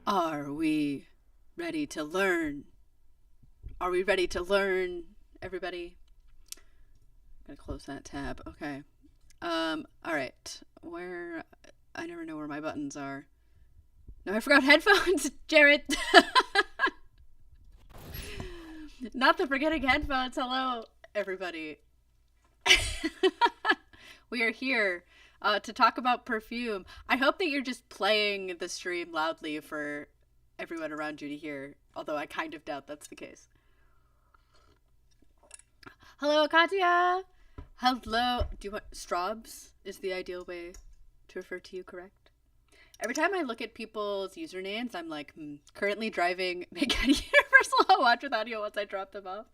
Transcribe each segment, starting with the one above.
Are we ready to learn? Are we ready to learn, everybody? I'm gonna close that tab. Okay. All right. Where? I never know where my buttons are. No, I forgot headphones, Jared. Not the forgetting headphones. Hello, everybody. We are here to talk about Perfume. I hope that you're just playing the stream loudly for everyone around you to hear, although I kind of doubt that's the case. Hello, Katya. Hello. Do you want Straubs is the ideal way to refer to you, correct? Every time I look at people's usernames, I'm like, currently driving, make a Universal watch with audio once I drop them off.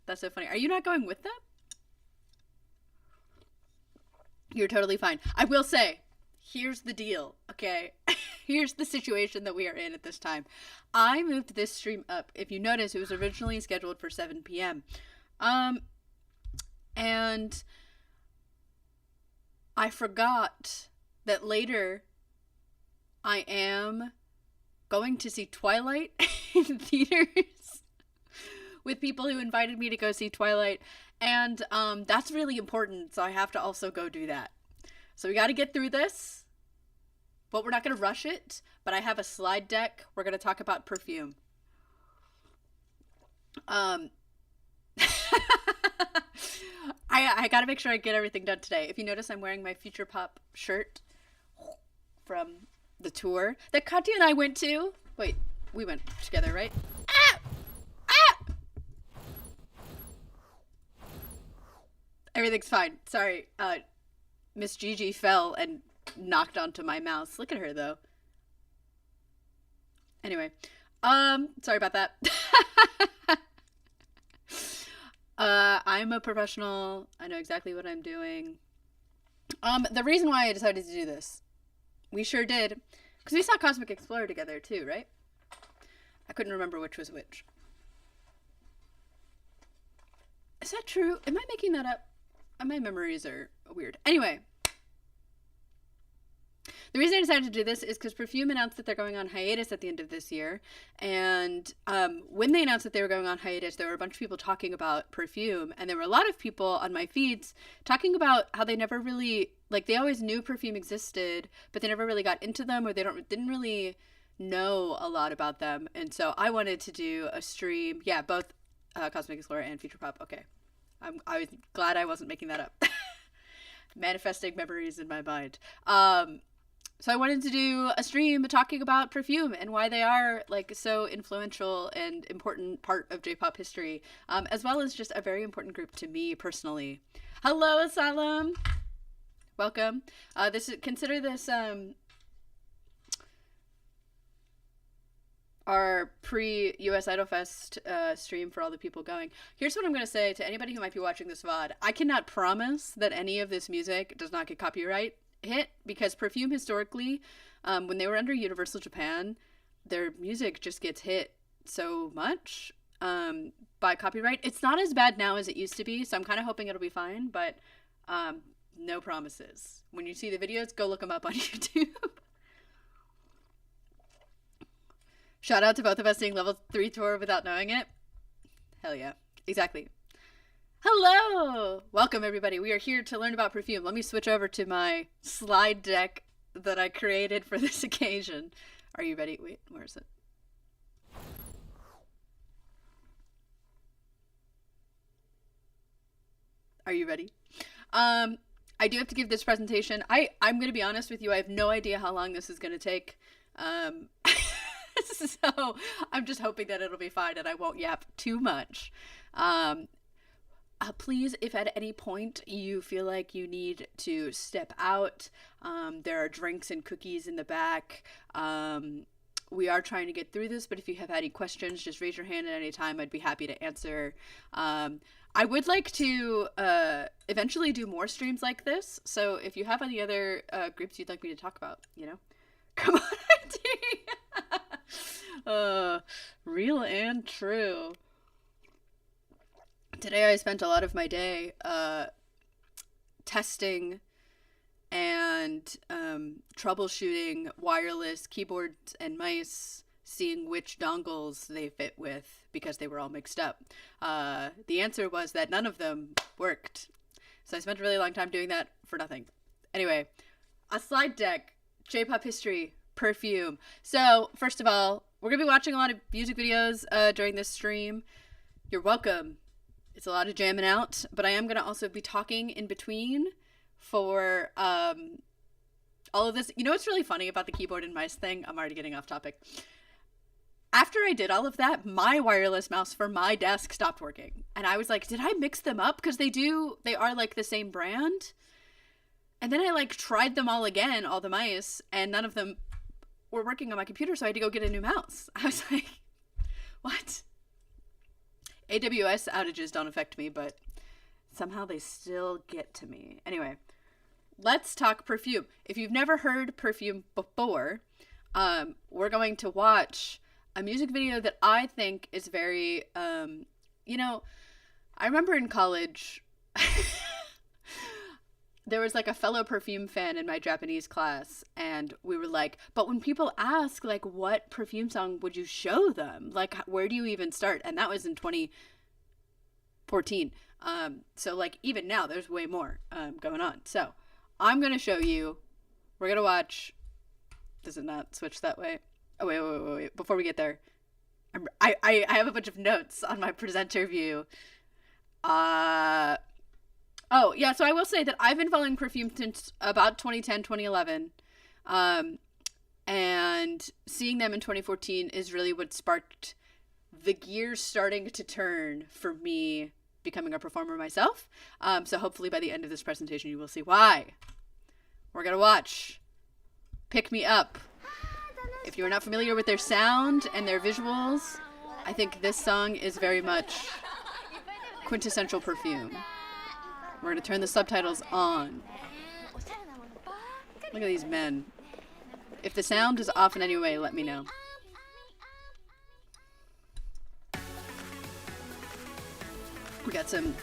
That's so funny. Are you not going with them? You're totally fine. I will say, here's the deal, okay? Here's the situation that we are in at this time. I moved this stream up. If you notice, it was originally scheduled for 7 p.m. And I forgot that later I am going to see Twilight in theaters with people who invited me to go see Twilight. And that's really important, so I have to also go do that. So we got to get through this, but we're not going to rush it. But I have a slide deck. We're going to talk about Perfume. I got to make sure I get everything done today. If you notice, I'm wearing my Future Pop shirt from the tour that Katya and I went to. Wait, we went together, right? Ah! Ah! Everything's fine. Sorry. Miss Gigi fell and knocked onto my mouse. Look at her, though. Anyway. Sorry about that. I'm a professional. I know exactly what I'm doing. The reason why I decided to do this, we sure did, because we saw Cosmic Explorer together, too, right? I couldn't remember which was which. Is that true? Am I making that up? My memories are weird. Anyway, the reason I decided to do this is because Perfume announced that they're going on hiatus at the end of this year. And when they announced that they were going on hiatus, there were a bunch of people talking about Perfume. And there were a lot of people on my feeds talking about how they never really, like, they always knew Perfume existed, but they never really got into them, or they didn't really know a lot about them. And so I wanted to do a stream. Yeah, both Cosmic Explorer and Future Pop. Okay. I was glad I wasn't making that up. Manifesting memories in my mind. So I wanted to do a stream talking about Perfume and why they are like so influential and important part of J-pop history, as well as just a very important group to me personally. Hello, Salam. Welcome. Consider this our pre-US Idol Fest stream for all the people going. Here's what I'm going to say to anybody who might be watching this VOD. I cannot promise that any of this music does not get copyright hit, because Perfume historically, when they were under Universal Japan, their music just gets hit so much by copyright. It's not as bad now as it used to be, so I'm kind of hoping it'll be fine, but no promises. When you see the videos, go look them up on YouTube. Shout out to both of us seeing level 3 tour without knowing it. Hell yeah. Exactly. Hello! Welcome, everybody. We are here to learn about Perfume. Let me switch over to my slide deck that I created for this occasion. Are you ready? Wait, where is it? Are you ready? I do have to give this presentation. I'm going to be honest with you. I have no idea how long this is going to take. So I'm just hoping that it'll be fine and I won't yap too much. Please, if at any point you feel like you need to step out, there are drinks and cookies in the back. We are trying to get through this, but if you have any questions, just raise your hand at any time. I'd be happy to answer. I would like to eventually do more streams like this. So if you have any other groups you'd like me to talk about, come on, ID. Real and true. Today I spent a lot of my day testing and troubleshooting wireless keyboards and mice, seeing which dongles they fit with because they were all mixed up. The answer was that none of them worked. So I spent a really long time doing that for nothing. Anyway, a slide deck, J-pop history, Perfume. So first of all, we're going to be watching a lot of music videos during this stream. You're welcome. It's a lot of jamming out, but I am going to also be talking in between for all of this. You know what's really funny about the keyboard and mice thing? I'm already getting off topic. After I did all of that, my wireless mouse for my desk stopped working. And I was like, did I mix them up? Because they are like the same brand. And then I like tried them all again, all the mice, and none of them were working on my computer, so I had to go get a new mouse. I was like, what? AWS outages don't affect me, but somehow they still get to me. Anyway, let's talk Perfume. If you've never heard Perfume before, we're going to watch a music video that I think is very, I remember in college, there was like a fellow Perfume fan in my Japanese class, and we were like, but when people ask, like, what Perfume song would you show them? Like, where do you even start? And that was in 2014. So, like, even now, there's way more going on. So, I'm going to show you, we're going to watch, does it not switch that way? Oh, wait. Before we get there, I have a bunch of notes on my presenter view. Oh, yeah, so I will say that I've been following Perfume since about 2010, 2011. And seeing them in 2014 is really what sparked the gears starting to turn for me becoming a performer myself. So hopefully by the end of this presentation, you will see why. We're going to watch Pick Me Up. If you're not familiar with their sound and their visuals, I think this song is very much quintessential Perfume. We're going to turn the subtitles on. Look at these men. If the sound is off in any way, let me know. We got some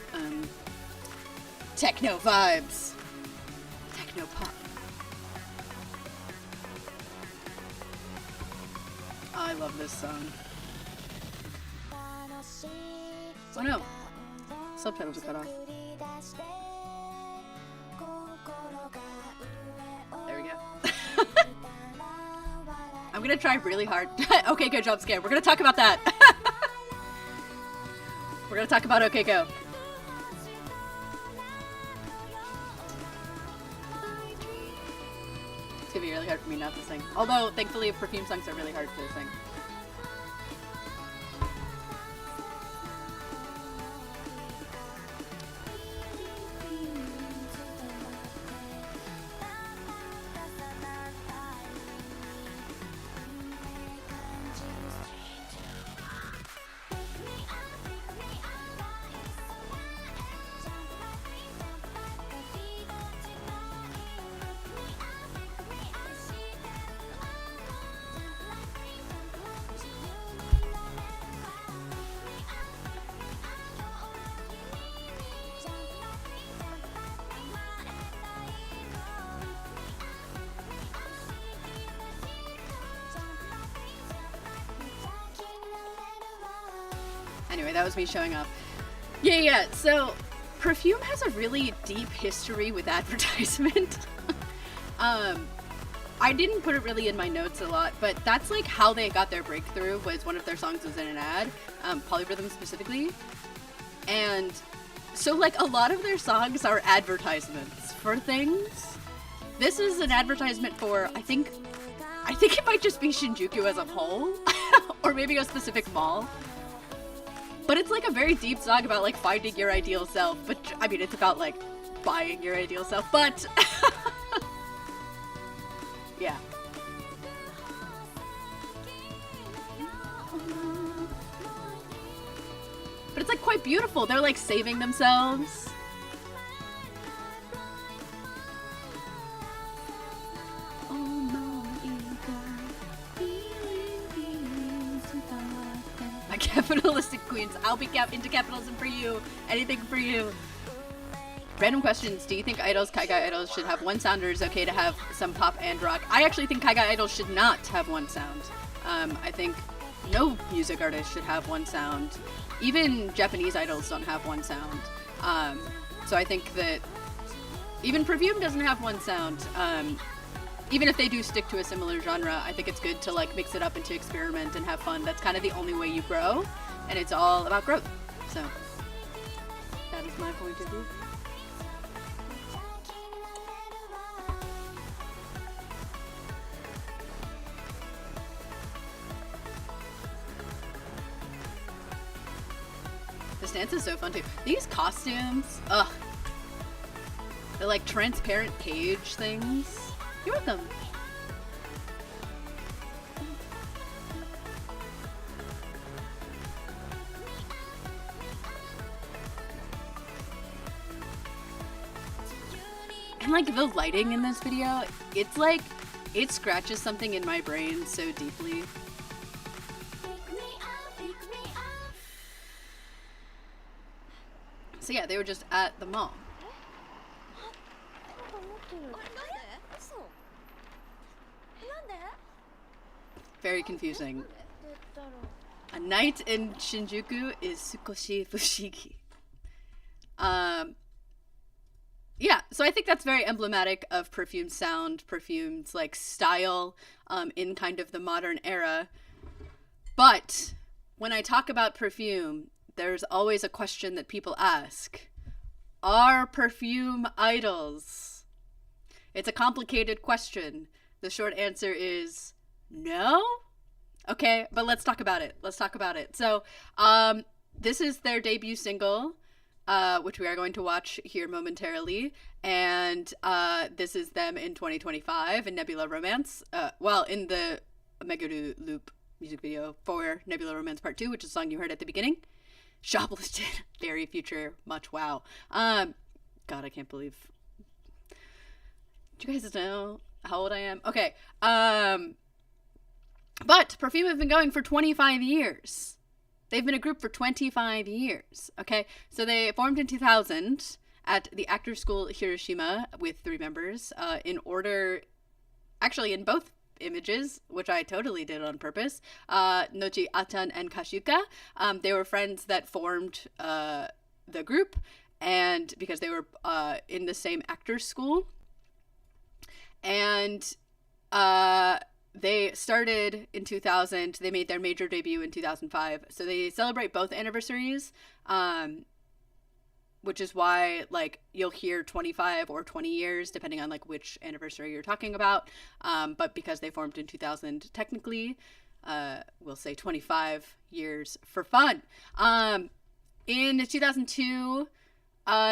techno vibes. Techno pop. I love this song. Oh no. Subtitles are cut off. There we go. I'm gonna try really hard. Okay, go, jump scare. We're gonna talk about that. We're gonna talk about Okay Go. It's gonna be really hard for me not to sing. Although, thankfully, Perfume songs are really hard to sing. Anyway, that was me showing off. Yeah. So, Perfume has a really deep history with advertisement. I didn't put it really in my notes a lot, but that's like how they got their breakthrough. Was one of their songs was in an ad, Polyrhythm specifically. And so, like, a lot of their songs are advertisements for things. This is an advertisement for, I think, I think it might just be Shinjuku as a whole, or maybe a specific mall. But it's like a very deep song about like finding your ideal self. But I mean, it's about like buying your ideal self. But yeah. But it's like quite beautiful. They're like saving themselves. My capitalistic queens. I'll be into capitalism for you. Anything for you. Random questions. Do you think idols, Kaigai idols, should have one sound, or is it okay to have some pop and rock? I actually think Kaigai idols should not have one sound. I think no music artist should have one sound. Even Japanese idols don't have one sound. So I think that even Perfume doesn't have one sound. Even if they do stick to a similar genre, I think it's good to like mix it up and to experiment and have fun. That's kind of the only way you grow, and it's all about growth. So that is my point of view. This dance is so fun too. These costumes, ugh. They're like transparent cage things. You're welcome. And like the lighting in this video, it's like, it scratches something in my brain so deeply. So yeah, they were just at the mall. Very confusing. A night in Shinjuku is sukoshi fushigi. Yeah, so I think that's very emblematic of Perfume's sound, Perfume's like style, in kind of the modern era. But when I talk about Perfume, there's always a question that people ask. Are Perfume idols? It's a complicated question. The short answer is no? Okay, but let's talk about it. Let's talk about it. So, this is their debut single, which we are going to watch here momentarily. And this is them in 2025 in Nebula Romance. In the Meguru Loop music video for Nebula Romance Part 2, which is the song you heard at the beginning. Shoplifted, very future, much wow. God, I can't believe. Do you guys know how old I am? Okay, but Perfume have been going for 25 years. They've been a group for 25 years, okay? So they formed in 2000 at the Actors School Hiroshima with 3 members, in order, actually in both images, which I totally did on purpose, Nochi, Atan, and Kashuka. They were friends that formed the group, and because they were in the same actors school. And they started in 2000. They made their major debut in 2005. So they celebrate both anniversaries, which is why like you'll hear 25 or 20 years depending on like which anniversary you're talking about. But because they formed in 2000, technically, we'll say 25 years for fun. In 2002,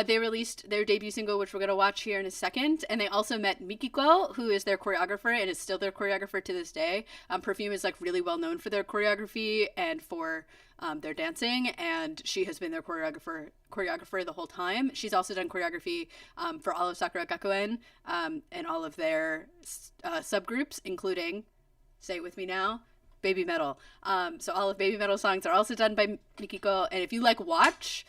they released their debut single, which we're going to watch here in a second. And they also met Mikiko, who is their choreographer and is still their choreographer to this day. Perfume is like really well known for their choreography and for their dancing. And she has been their choreographer the whole time. She's also done choreography for all of Sakura Gakuen and all of their subgroups, including, say it with me now, Baby Metal. So all of Baby Metal songs are also done by Mikiko. And if you like watch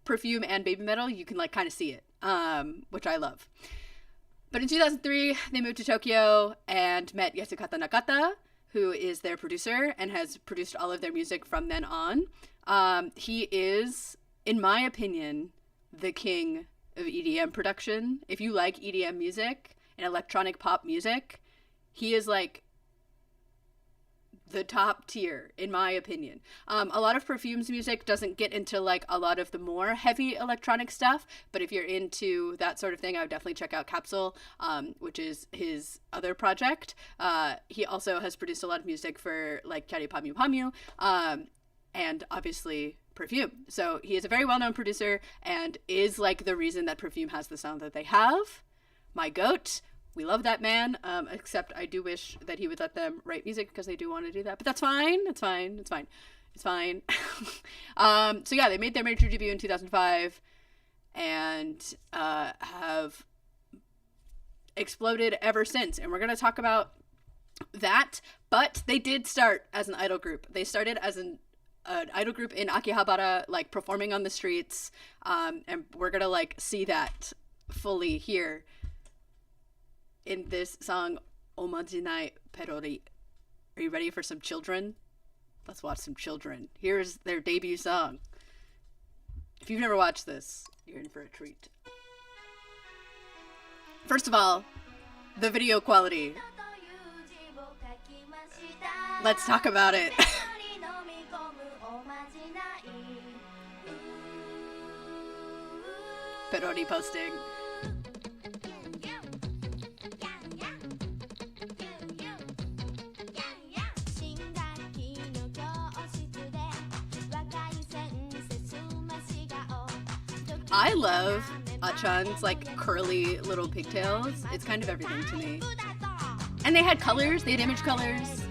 Perfume and Baby Metal, you can like kind of see it, which I love. But in 2003, they moved to Tokyo and met Yasukata Nakata, who is their producer and has produced all of their music from then on. He is, in my opinion, the king of EDM production. If you like EDM music and electronic pop music, he is like the top tier, in my opinion. A lot of Perfume's music doesn't get into like a lot of the more heavy electronic stuff, but if you're into that sort of thing, I would definitely check out Capsule, which is his other project. He also has produced a lot of music for like Kyary Pamyu Pamyu, and obviously Perfume. So he is a very well-known producer and is like the reason that Perfume has the sound that they have. My goat. We love that man, except I do wish that he would let them write music because they do want to do that. But that's fine. It's fine. It's fine. It's fine. So yeah, they made their major debut in 2005 and have exploded ever since. And we're going to talk about that. But they did start as an idol group. They started as an idol group in Akihabara, like performing on the streets. And we're going to like see that fully here in this song, Omajinai Perori. Are you ready for some children? Let's watch some children. Here's their debut song. If you've never watched this, you're in for a treat. First of all, the video quality. Let's talk about it. Perori posting. I love Achan's like curly little pigtails. It's kind of everything to me. And they had colors. They had image colors.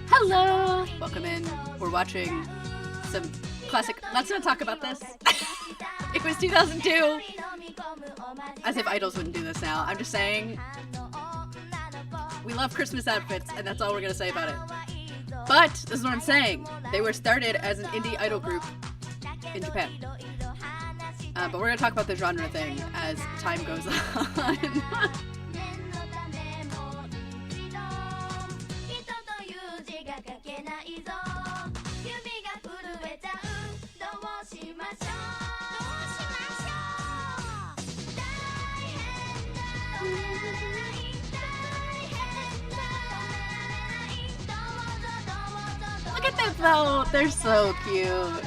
Hello! Welcome in. We're watching some classic... Let's not talk about this. It was 2002. As if idols wouldn't do this now. I'm just saying... We love Christmas outfits, and that's all we're going to say about it. But, this is what I'm saying. They were started as an indie idol group in Japan. But we're going to talk about the genre thing as time goes on. Look at them though, they're so cute.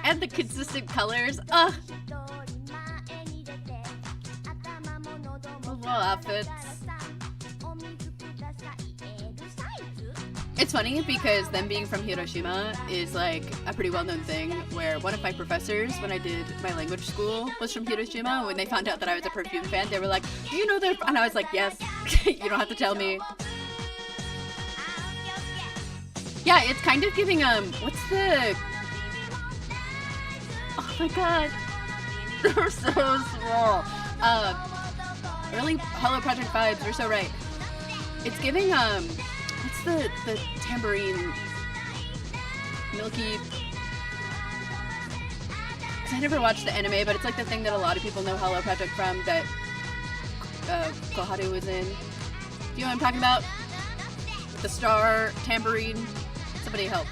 And the consistent colors. Ugh. Little outfits. It's funny because them being from Hiroshima is like a pretty well-known thing, where one of my professors when I did my language school was from Hiroshima. When they found out that I was a Perfume fan, they were like, do you know they're... And I was like, yes. You don't have to tell me. Yeah, it's kind of giving, what's the... Oh my god. They're so small. Really Hollow Project vibes, you're so right. It's giving, what's the tambourine? Milky... Because I never watched the anime, but it's like the thing that a lot of people know Hollow Project from, that Koharu was in. Do you know what I'm talking about? The star tambourine. Somebody help.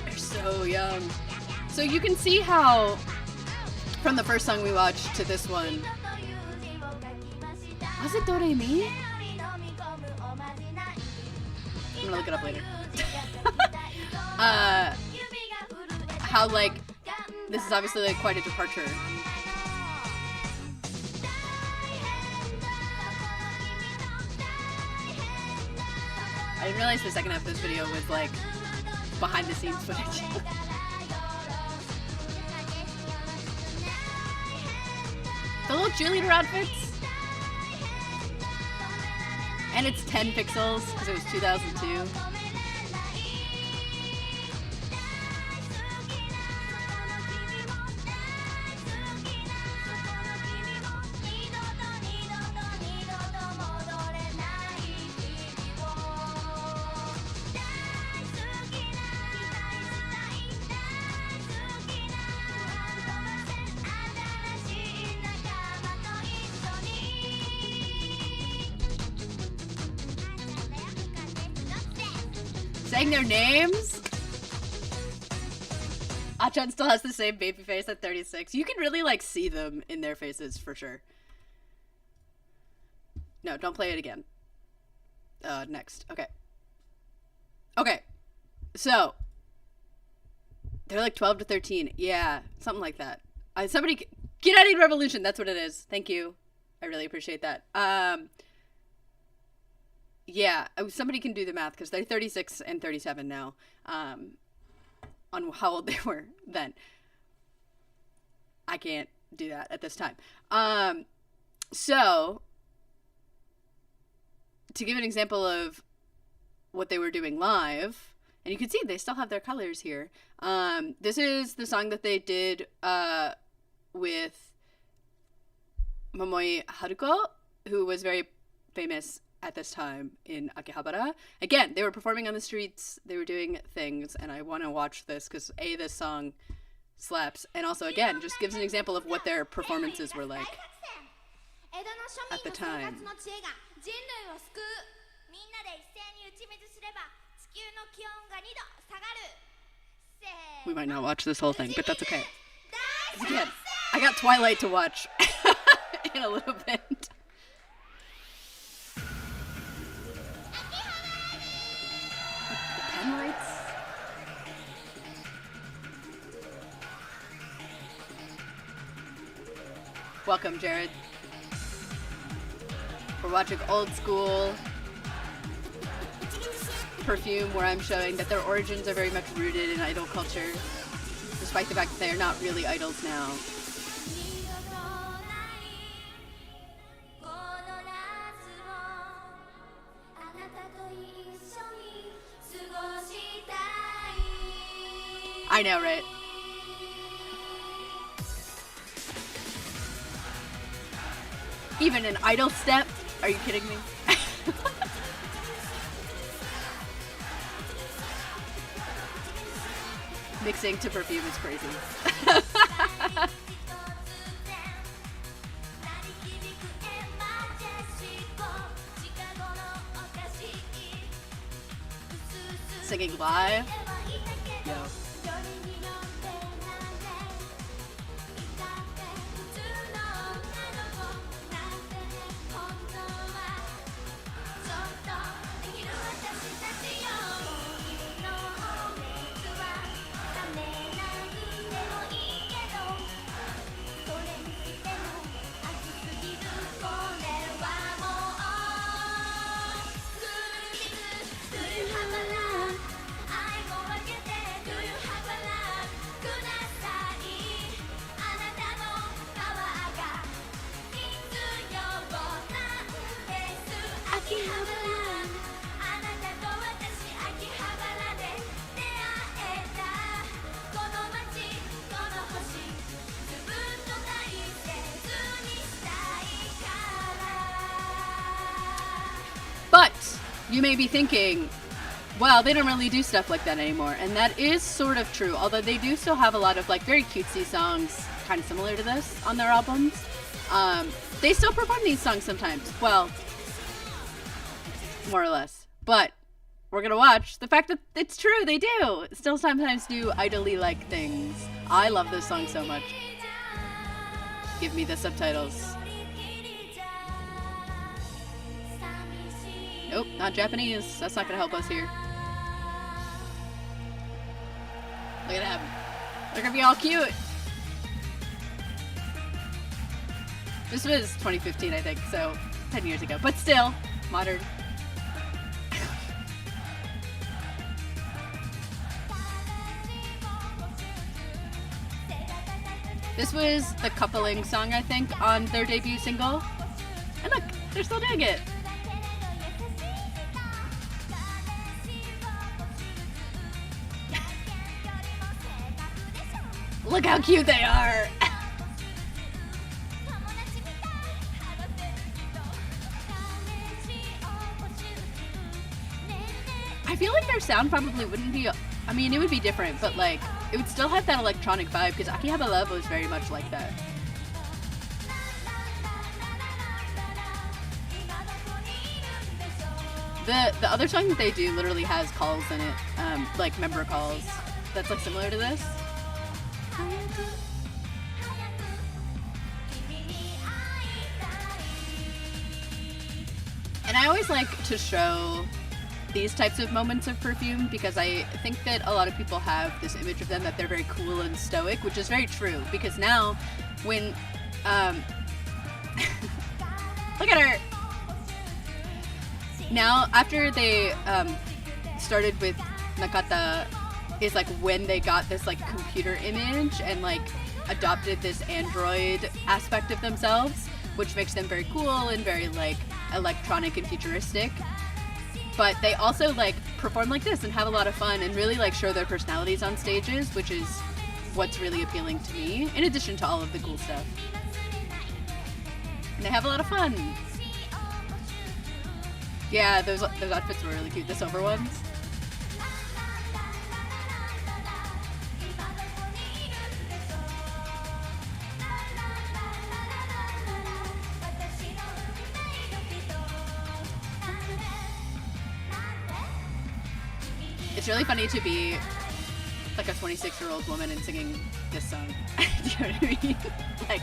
They're so young. So you can see how, from the first song we watched to this one, was it Do Re Mi? I'm gonna look it up later. How like, this is obviously like quite a departure. I didn't realize the second half of this video was like behind the scenes footage. The little cheerleader outfits. And it's 10 pixels because it was 2002. Saying their names? Achan still has the same baby face at 36. You can really, like, see them in their faces, for sure. No, don't play it again. Next. Okay. Okay. So. They're like 12 to 13. Yeah, something like that. Somebody... Get out of Revolution! That's what it is. Thank you. I really appreciate that. Yeah, somebody can do the math, because they're 36 and 37 now. On how old they were then. I can't do that at this time. So, to give an example of what they were doing live, and you can see they still have their colors here. This is the song that they did with Momoi Haruko, who was very famous at this time in Akihabara. Again, they were performing on the streets, they were doing things, and I want to watch this because A, this song slaps, and also, again, just gives an example of what their performances were like at the time. We might not watch this whole thing, but that's okay. Again, I got Twilight to watch in a little bit. Lights. Welcome, Jared. We're watching old school Perfume, where I'm showing that their origins are very much rooted in idol culture, despite the fact that they are not really idols now. I know, right? Even an idol step? Are you kidding me? Mixing to Perfume is crazy. Singing live? Yo. But you may be thinking, well, they don't really do stuff like that anymore. And that is sort of true, although they do still have a lot of like very cutesy songs kind of similar to this on their albums. They still perform these songs sometimes. Well, more or less. But we're going to watch the fact that it's true. They do still sometimes do idol-y like things. I love this song so much. Give me the subtitles. Nope, not Japanese. That's not going to help us here. Look at them. They're going to be all cute. This was 2015, I think, so 10 years ago. But still, modern. This was the coupling song, I think, on their debut single. And look, they're still doing it. Look how cute they are! I feel like their sound probably wouldn't be, I mean, it would be different, but like, it would still have that electronic vibe, because Akihabara was very much like that. The other song that they do literally has calls in it, like member calls. That's like similar to this. And I always like to show these types of moments of Perfume because I think that a lot of people have this image of them that they're very cool and stoic, which is very true. Because now, when look at her. Now, after they started with Nakata, is like when they got this like computer image and like adopted this android aspect of themselves, which makes them very cool and very like electronic and futuristic. But they also like perform like this and have a lot of fun and really like show their personalities on stages, which is what's really appealing to me, in addition to all of the cool stuff. And they have a lot of fun. Yeah, those outfits were really cute. The silver ones. It's really funny to be like a 26-year-old woman and singing this song. Do you know what I mean? Like,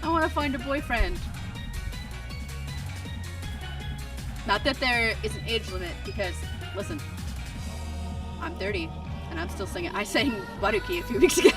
I want to find a boyfriend. Not that there is an age limit, because, listen, I'm 30, and I'm still singing. I sang Waruki a few weeks ago.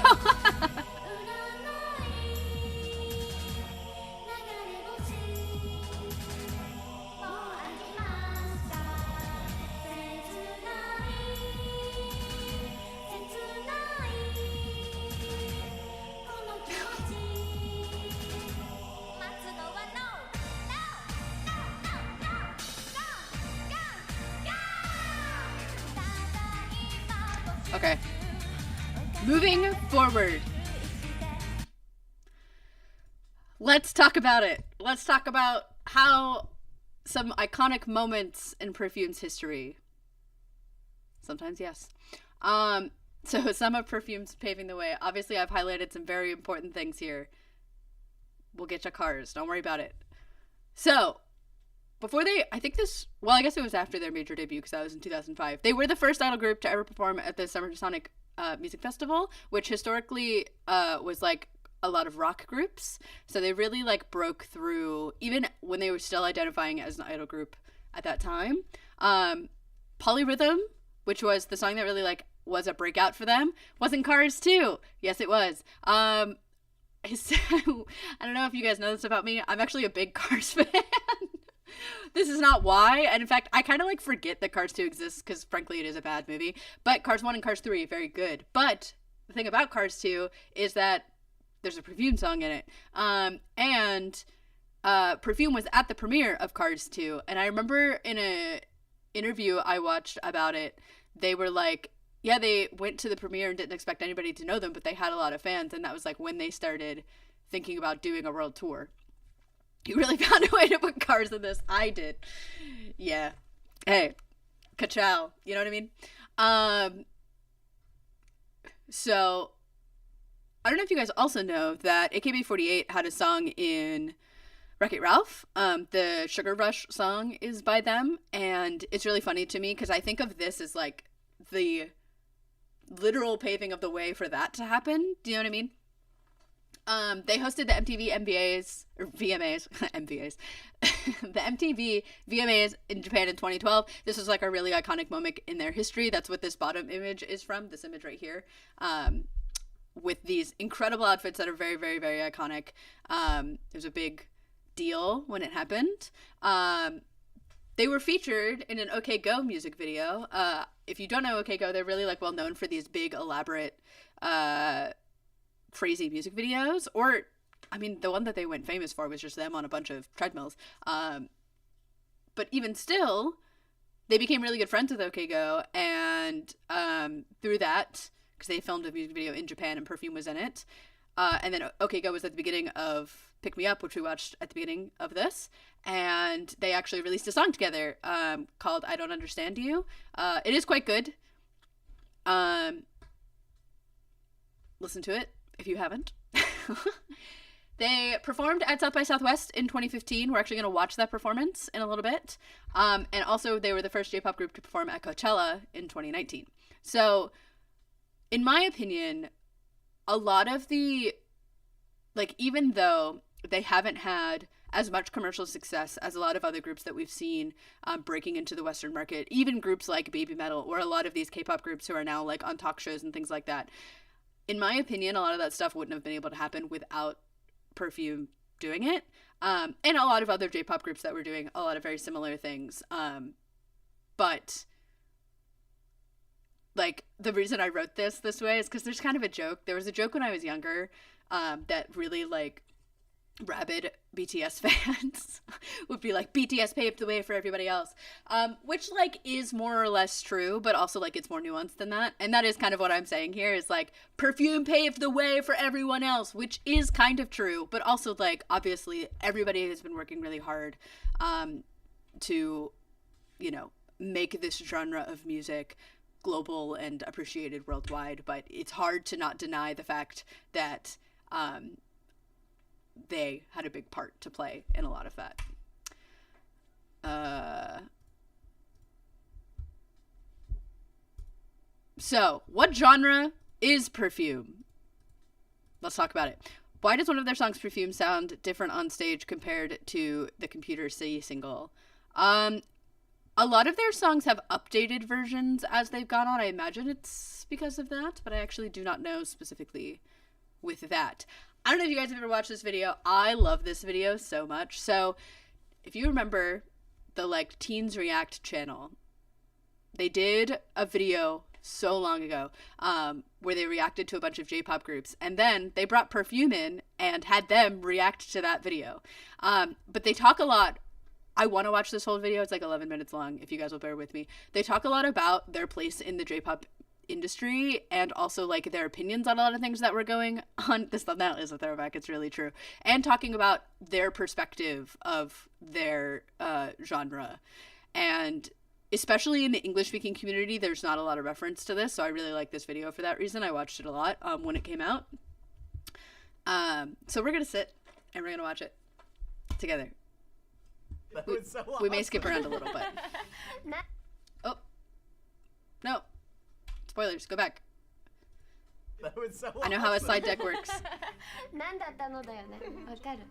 Okay. Moving forward. Let's talk about it. Let's talk about how some iconic moments in Perfume's history. Sometimes, yes. So some of Perfume's paving the way. Obviously, I've highlighted some very important things here. We'll get to cars. Don't worry about it. So, before they, I guess it was after their major debut, because that was in 2005. They were the first idol group to ever perform at the Summer Sonic Music Festival, which historically was like a lot of rock groups. So they really like broke through, even when they were still identifying as an idol group at that time. Polyrhythm, which was the song that really like was a breakout for them, wasn't Cars 2. Yes, it was. I don't know if you guys know this about me. I'm actually a big Cars fan. This is not why, and in fact, I kind of like forget that Cars 2 exists, because frankly it is a bad movie, but Cars 1 and Cars 3, very good. But the thing about Cars 2 is that there's a Perfume song in it, and Perfume was at the premiere of Cars 2, and I remember in a interview I watched about it, they were like, yeah, they went to the premiere and didn't expect anybody to know them, but they had a lot of fans, and that was like when they started thinking about doing a world tour. You really found a way to put Cars in this. I did. Yeah. Hey, ka-chow. You know what I mean? So, I don't know if you guys also know that AKB48 had a song in Wreck-It Ralph. The Sugar Rush song is by them, and it's really funny to me because I think of this as like the literal paving of the way for that to happen. Do you know what I mean? They hosted the MTV MVAs, or VMAs, MVAs, the MTV VMAs in Japan in 2012. This was like a really iconic moment in their history. That's what this bottom image is from, this image right here, with these incredible outfits that are very, very, very iconic. It was a big deal when it happened. They were featured in an OK Go music video. If you don't know OK Go, they're really like well known for these big, elaborate, crazy music videos. Or, I mean, the one that they went famous for was just them on a bunch of treadmills. But even still, they became really good friends with OK Go, and through that, because they filmed a music video in Japan and Perfume was in it, and then OK Go was at the beginning of Pick Me Up, which we watched at the beginning of this, and they actually released a song together called I Don't Understand You. It is quite good. Listen to it if you haven't. They performed at South by Southwest in 2015. We're actually going to watch that performance in a little bit. And also, they were the first J-pop group to perform at Coachella in 2019. So, in my opinion, a lot of the, like, even though they haven't had as much commercial success as a lot of other groups that we've seen breaking into the Western market, even groups like Baby Metal, or a lot of these K-pop groups who are now, like, on talk shows and things like that, in my opinion, a lot of that stuff wouldn't have been able to happen without Perfume doing it, and a lot of other J-pop groups that were doing a lot of very similar things, but like the reason I wrote this way is because there's kind of a joke. There was a joke when I was younger that really like rabid BTS fans would be like, BTS paved the way for everybody else, which like is more or less true, but also like it's more nuanced than that. And that is kind of what I'm saying here is like Perfume paved the way for everyone else, which is kind of true, but also like obviously everybody has been working really hard to, you know, make this genre of music global and appreciated worldwide. But it's hard to not deny the fact that they had a big part to play in a lot of that. So, what genre is Perfume? Let's talk about it. Why does one of their songs, Perfume, sound different on stage compared to the Computer City single? A lot of their songs have updated versions as they've gone on. I imagine it's because of that, but I actually do not know specifically with that. I don't know if you guys have ever watched this video. I love this video so much. So if you remember the like Teens React channel, they did a video so long ago where they reacted to a bunch of J-pop groups, and then they brought Perfume in and had them react to that video. But they talk a lot. I want to watch this whole video. It's like 11 minutes long, if you guys will bear with me. They talk a lot about their place in the J-pop industry and also like their opinions on a lot of things that were going on. This thumbnail is a throwback, it's really true. And talking about their perspective of their genre. And especially in the English speaking community, there's not a lot of reference to this, so I really like this video for that reason. I watched it a lot when it came out. So we're gonna sit and we're gonna watch it together. We may skip around a little bit. Oh no, spoilers, go back. That was so I know how a slide deck works.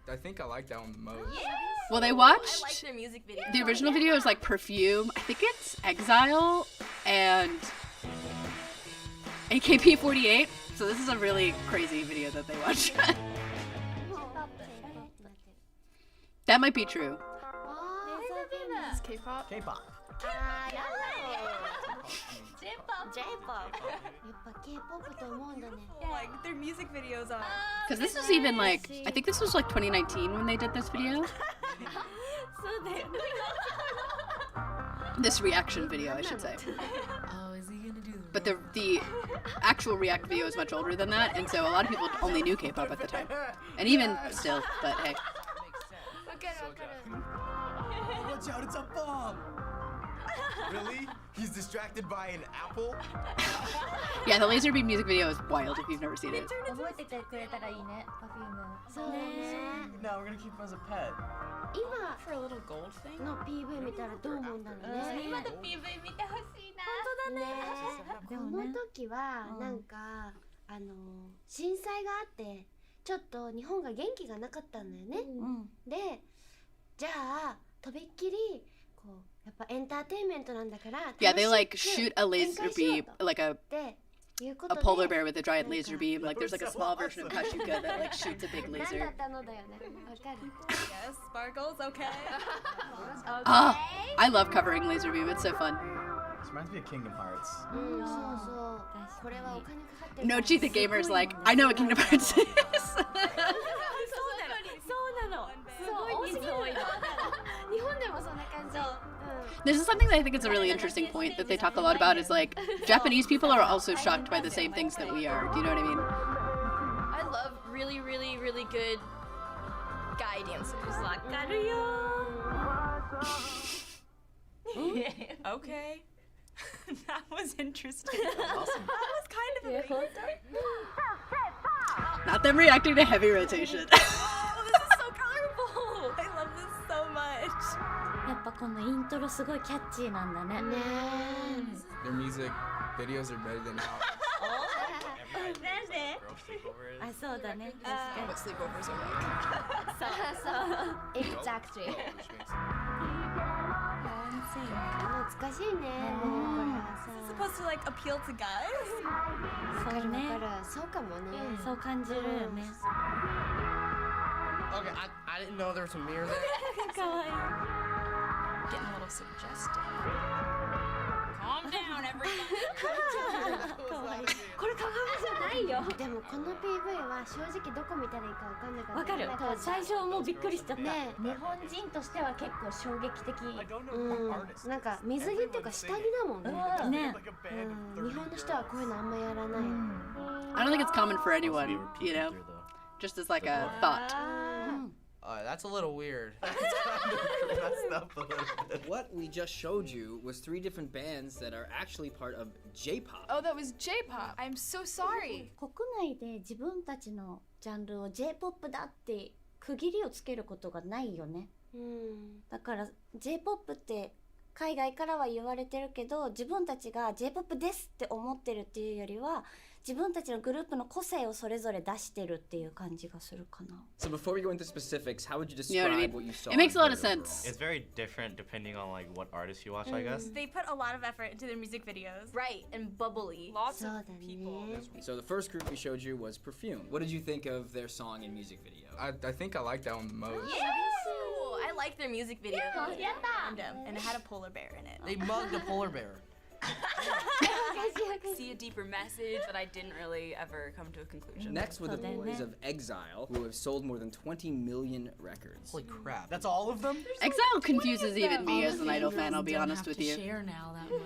I think I like that one the most. Yes. Well, they I watched like their music video. the original video is like Perfume, I think it's Exile, and AKB48. So this is a really crazy video that they watched. That might be true. It's K-pop. K-pop. J-pop. Like their music videos are. Because this was even like, I think this was like 2019 when they did this video. So they. This reaction video, I should say. Oh, is he gonna do? But the actual React video is much older than that, and so a lot of people only knew K-pop at the time. And even still, but hey. Watch out, it's a bomb! Really? He's distracted by an apple? Yeah, the Laser Beam music video is wild if you've never seen it. No, we're gonna keep him as a pet. For a little gold thing? の PV 見たらどう思うんだろうね。今の PV 見てほしいな。この時はなんか震災があってちょっと日本が元気がなかったんだよね。で、じゃあとびっきりこうやっぱエンターテインメントなんだから。Yeah, they like shoot a laser beam, like a polar bear with a giant laser beam. Like there's like a small version of Kashuka that like shoots a big なんだ laser. ったのだよね。わかる。 Yes, sparkles, okay. Ah, I love covering laser beam. It's so fun. This reminds me of Kingdom Hearts. そうそう。これはお金かかってる。 Nochi the gamer's like, I know what Kingdom Hearts is. そうなの。すごい人数多いの。日本でもそんな感じ。 This is something that I think is a really interesting point that they talk a lot about is like Japanese people are also shocked by the same things that we are. Do you know what I mean? I love really, really, really good guy dancers. わかるよ。Okay. That was interesting. That was kind of amazing. Not them reacting to heavy rotation. このイントロすごいキャッチーなんだね。ね Their music videos are better than ours. なんで？ Girl sleepovers. あ、そうだね。 What sleepovers are like. そう。 Exactly. Which makes 懐かしいね。もうこれはさ Supposed to like appeal to guys? そうね。わかる。そうかもね。そう感じるよね。 Okay, I didn't know there was a mirror there. かわいい。 Getting a little suggestive. Calm down, everybody. これ鏡じゃないよ。でもこの PV は正直どこ見たらいいかわかんなかった。わかる。最初もうびっくりしちゃった。ね日本人としては結構衝撃的。 I don't know う what ん artist. なんか水着っていうか下着だもんね。ね。 Like a band of 日本の人はこういうのあんまやらない。 I don't think it's common for anyone, you know, just as like a thought. That's a little weird. Messed up a little bit. What we just showed you was 3 different bands that are actually part of J-pop. Oh, that was J-pop. I'm so sorry. 国内で自分たちのジャンルを J-POP だって区切りをつけることがないよね。だから J-POP って海外からは言われてるけど、自分たちが J-POP ですって思ってるっていうよりは、自分たちのグループの個性をそれぞれ出してるっていう感じがするかな。 So before we go into specifics, how would you You know what I describe mean? what you saw? It makes a lot in of Third sense. It's very different depending on like what artist you watch, I guess. They put a lot of effort into their music videos. Right, and bubbly. Lots そう of だ people. ね。 overall? So the first group we showed you was Perfume. What did you think of their song and music video? I think I like that one the most. Ooh, I like their music video. Random, and it had a polar bear in it. They mugged a polar bear. See a deeper message that I didn't really ever come to a conclusion. Next were the So then boys that- of Exile, who have sold more than 20 million records. Holy crap. That's all of them? Exile confuses even me as an idol fan, I'll be honest with you. Share now that much.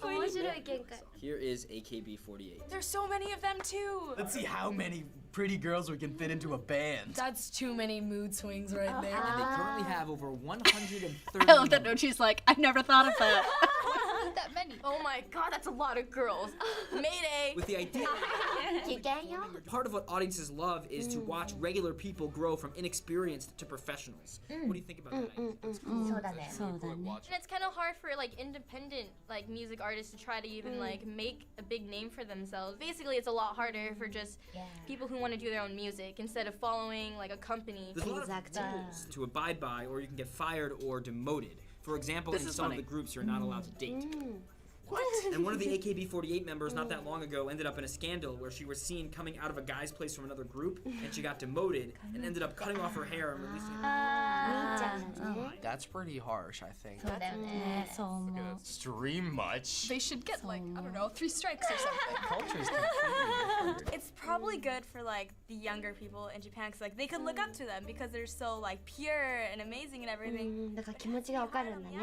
面白い見解。 Here is AKB48. There's so many of them too. Let's see how many pretty girls we can fit into a band. That's too many mood swings right there. And they currently have over 130 I love that members. note. She's like, I never thought of that. That many. Oh my god, that's a lot of girls. Mayday. With the idea機嫌よ。 part of what audiences love is to watch regular people grow from inexperienced to professionals. What do you think about that idea? そうだね。そうだね。 And it's kind of hard for like independent like music artists to try to even like make a big name for themselves. Basically, it's a lot harder for just people who want to do their own music instead of following like a company. There's a lot of Exactly. rules to abide by, or you can get fired or demoted. For example, This in is some funny. of the groups, you're not allowed to date. What? And one of the AKB48 members not that long ago ended up in a scandal where she was seen coming out of a guy's place from another group, and she got demoted and ended up cutting off her hair and releasing it. みーちゃんだね。 That's pretty harsh, I think. そうだよね。そう思う。 Stream much? They should get like, I don't know, 3 strikes or something. Culture's completely different. It's probably good for like the younger people in Japan because like they could look up to them because they're so like pure and amazing and う everything. んだから気持ちがわかるんだね。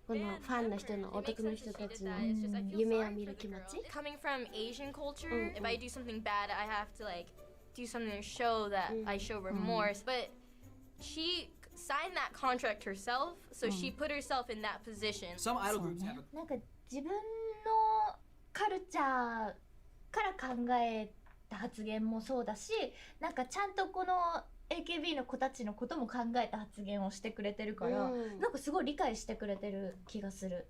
このファンの人の男の人たちの夢を見る気持ち。 Coming from Asian culture, if I do something bad, I have to like do something to show that I show remorse. But she signed that contract herself, so she put herself in that position. Some idol groups have a なんか自分のカルチャーから考えた発言もそうだし、なんかちゃんとこの AKB の子たちのことも考えた発言をしてくれてるから、なんかすごい理解してくれてる気がする。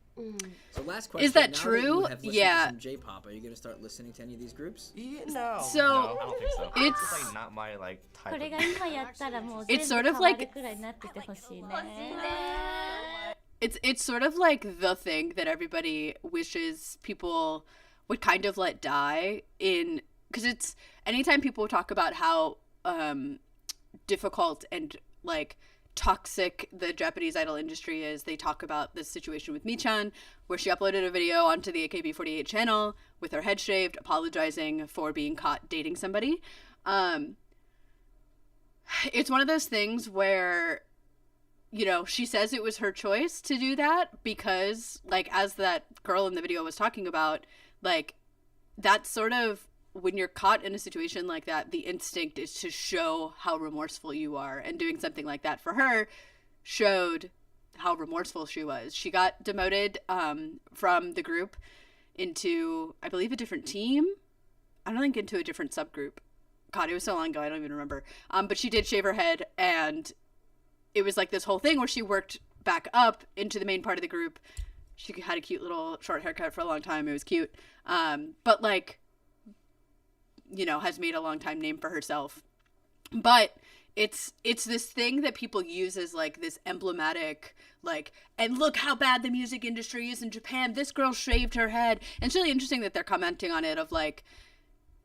So last question. Is that now that true? you have listened Yeah. to some J-pop, are you going to start listening to any of these groups? No. So No, I don't think so. it's It's like not my like こ type れ of が今やったらもう It's 全 sort 部 of 変わ like- るくらいになっててほしいね。 it's sort of like the thing that everybody wishes people would kind of let die in, because it's anytime people talk about how difficult and like toxic the Japanese idol industry is, they talk about this situation with Mi-chan where she uploaded a video onto the AKB48 channel with her head shaved, apologizing for being caught dating somebody. It's one of those things where, you know, she says it was her choice to do that because, like, as that girl in the video was talking about, like, that's sort of when you're caught in a situation like that, the instinct is to show how remorseful you are, and doing something like that for her showed how remorseful she was. She got demoted from the group into, I believe, a different team. I don't think into a different subgroup. God, it was so long ago, I don't even remember. But she did shave her head, and it was like this whole thing where she worked back up into the main part of the group. She had a cute little short haircut for a long time. It was cute. But like, you know, has made a long time name for herself. But it's this thing that people use as like this emblematic, like, and look how bad the music industry is in Japan. This girl shaved her head. And it's really interesting that they're commenting on it of like,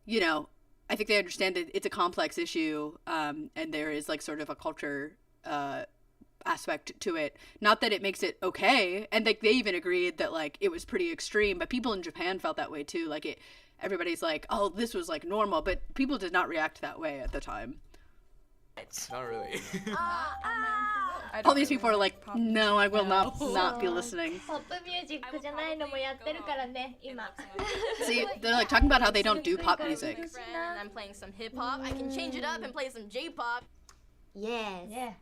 you know, I think they understand that it's a complex issue, and there is like sort of a culture aspect to it. Not that it makes it okay, and like they even agreed that like it was pretty extreme, but people in Japan felt that way too. Like everybody's like, oh, this was like normal, but people did not react that way at the time. Not really. All these people are like, no, I will not be listening. ポップミュージックじゃないのもやってるからね、今。 See, they're like talking about how they don't do pop music. And I'm playing some hip hop. I can change it up and play some J-pop. Yes.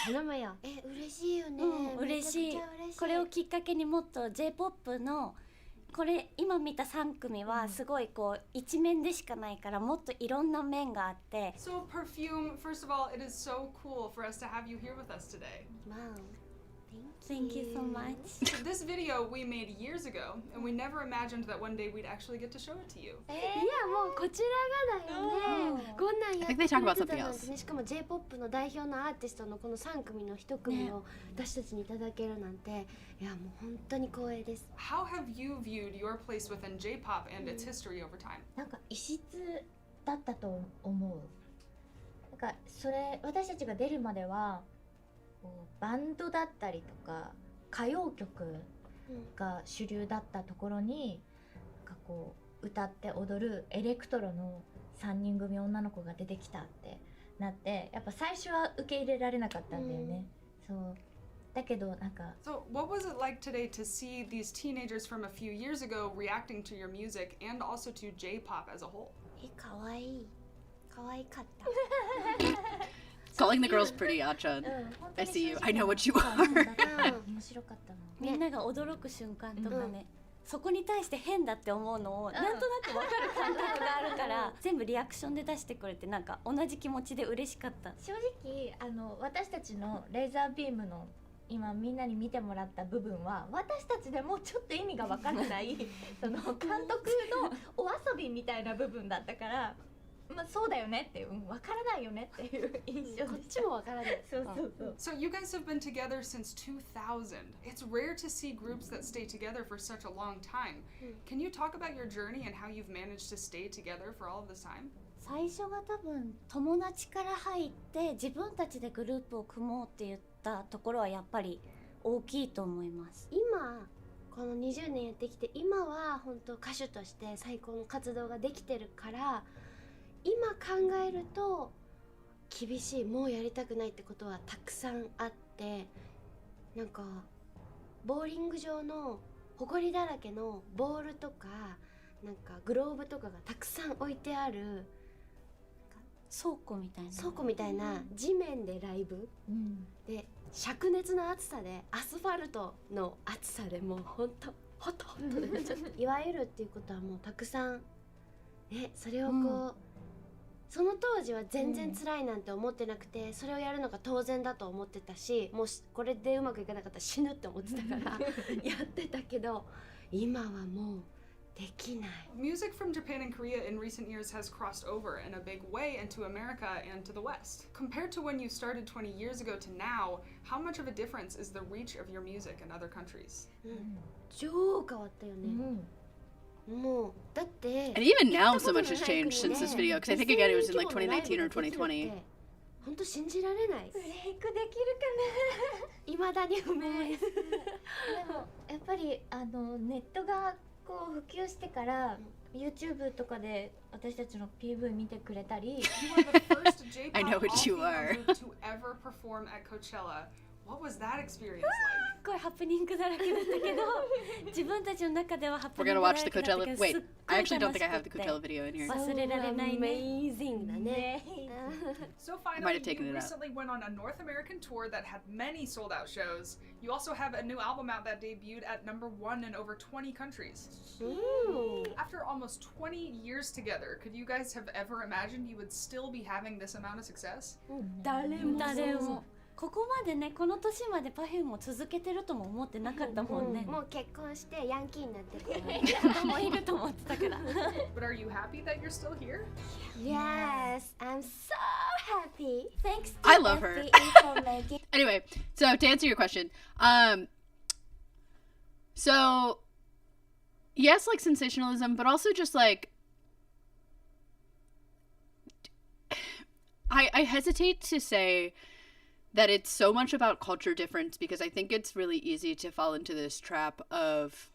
頼むよ。嬉しいよね。嬉しい。これをきっかけにもっと J-POP のこれ今見た3組はすごいこう一面でしかないからもっといろんな面があって。 So Perfume, first of all, it is so cool for us to have you here with us today. Wow. Thank you so much. This video we made years ago, and we never imagined that one day we'd actually get to show it to you. いやもうこちらがだよね。こんなんやってくれてたなんてね。しかも J-POP の代表のアーティストのこの3組の1組を私たちにいただけるなんて、いやもう本当に光栄です。 How have you viewed your place within J-pop and its history over time? なんか異質だったと思う。なんかそれ私たちが出るまではこうバンドだったりとか歌謡曲が主流だったところに、なんかこう歌って踊るエレクトロの3人組女の子が出てきたってなって、やっぱ最初は受け入れられなかったんだよね。そうだけどなんか。 So what was it like today to see these teenagers from a few years ago reacting to your music and also to J-pop as a whole? かわいい。かわいかった。 Calling the girls pretty, Achan. I see you. I know what you are. 面白かったの。みんなが驚く瞬間とかね、そこに対して変だって思うのをなんとなく分かる感覚があるから全部リアクションで出してくれてなんか同じ気持ちで嬉しかった。正直私たちのレーザービームの今みんなに見てもらった部分は私たちでもちょっと意味が分からないその監督のお遊びみたいな部分だったから。 まあそうだよねっていう、分からないよねっていう印象でした。こっちも分からない。そうそうそう。 So you guys have been together since 2000. It's rare to see groups that stay together for such a long time. Can you talk about your journey and how you've managed to stay together for all of this time? 最初が多分友達から入って自分たちでグループを組もうって言ったところはやっぱり大きいと思います。今この20年やってきて今は本当歌手として最高の活動ができてるから。 今考えると厳しい、もうやりたくないってことはたくさんあって、なんかボーリング場の埃だらけのボールとかなんかグローブとかがたくさん置いてある倉庫みたいな地面でライブ、で灼熱の暑さでアスファルトの暑さでもうほんとホットホットでなっちゃっていわゆるっていうことはもうたくさんね、それをこう、その当時は全然辛いなんて思ってなくて、それをやるのが当然だと思ってたし、もうこれでうまくいかなかったら死ぬって思ってたからやってたけど、今はもうできない。 Music from Japan and Korea in recent years has crossed over in a big way into America and to the West. Compared to when you started 20 years ago to now, how much of a difference is the reach of your music in other countries? 超変わったよね。もうだって And even now, so much has changed since this video. Because I think again it was in like 2019 or 2020. 本当信じられない。ブレイクできるかな。未だに不明。でもやっぱりネットがこう普及してから YouTube とかで私たちの PV 見てくれたり。You were the first J-pop I know what you are. group to ever perform at Coachella. What was that experience like? すごいハプニングだらけだったけど自分たちの中ではハプ We're ニン gonna グだら watch け the だった Coachella. けど Wait, I actually don't think I have the Coachella video in here. 忘れられないね。 Amazing だね。 So might finally, have taken you it out. recently went on a North American tour that had many sold-out shows. You also have a new album out that debuted at #1 in over 20 countries. After almost 20 years together, could you guys have ever imagined you would still be having this amount of success? 誰もここまでねこの年まで Perfume を続けてるとも思ってなかったもんね。もう結婚してヤンキーになってる子供いると思ってたから。But are you happy that you're still here? Yes, I'm so happy. Thanks to I love her. for making. Anyway, so to answer your question, so yes, like sensationalism, but also just like I hesitate to say that it's so much about culture difference, because I think it's really easy to fall into this trap of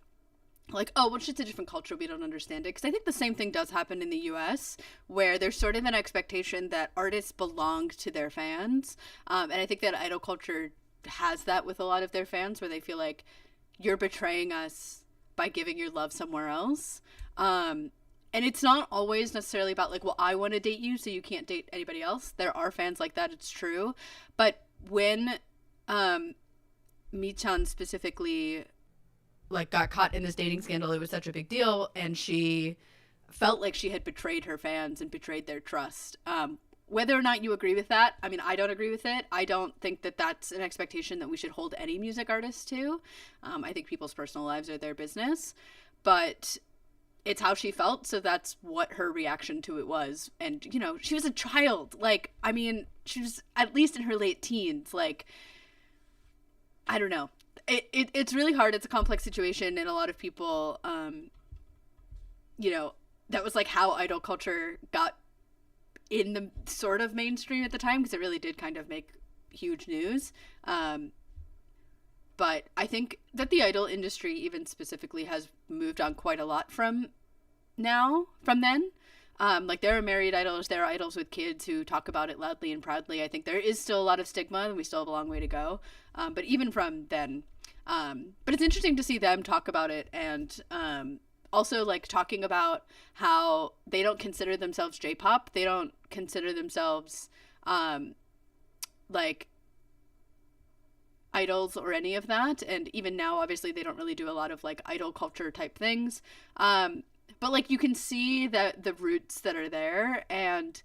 like, oh, well, it's just a different culture, we don't understand it. Because I think the same thing does happen in the US, where there's sort of an expectation that artists belong to their fans. And I think that idol culture has that with a lot of their fans, where they feel like you're betraying us by giving your love somewhere else. And it's not always necessarily about like, well, I want to date you, so you can't date anybody else. There are fans like that, it's true. But when Mi-chan specifically like got caught in this dating scandal, it was such a big deal, and she felt like she had betrayed her fans and betrayed their trust. Whether or not you agree with that, I mean, I don't agree with it. I don't think that that's an expectation that we should hold any music artists to. I think people's personal lives are their business, but it's how she felt, so that's what her reaction to it was. And, you know, she was a child. Like, I mean, she was at least in her late teens. Like, I don't know. It's really hard. It's a complex situation, and a lot of people, you know, that was like how idol culture got in the sort of mainstream at the time, because it really did kind of make huge news. But I think that the idol industry even specifically has moved on quite a lot from then. Like, there are married idols, there are idols with kids who talk about it loudly and proudly. I think there is still a lot of stigma, and we still have a long way to go. But even from then, but it's interesting to see them talk about it, and also like talking about how they don't consider themselves J-pop. They don't consider themselves like idols or any of that. And even now, obviously, they don't really do a lot of like idol culture type things. But like you can see that the roots that are there, and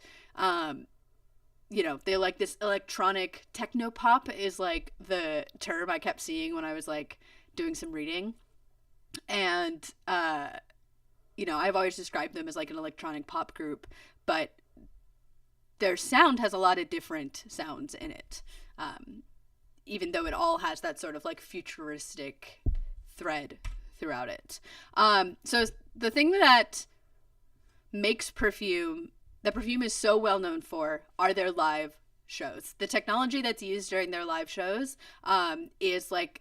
you know, they like this electronic techno pop is like the term I kept seeing when I was like doing some reading. And you know, I've always described them as like an electronic pop group, but their sound has a lot of different sounds in it, even though it all has that sort of like futuristic thread throughout it. So the thing that makes Perfume is so well known for are their live shows. The technology that's used during their live shows is like,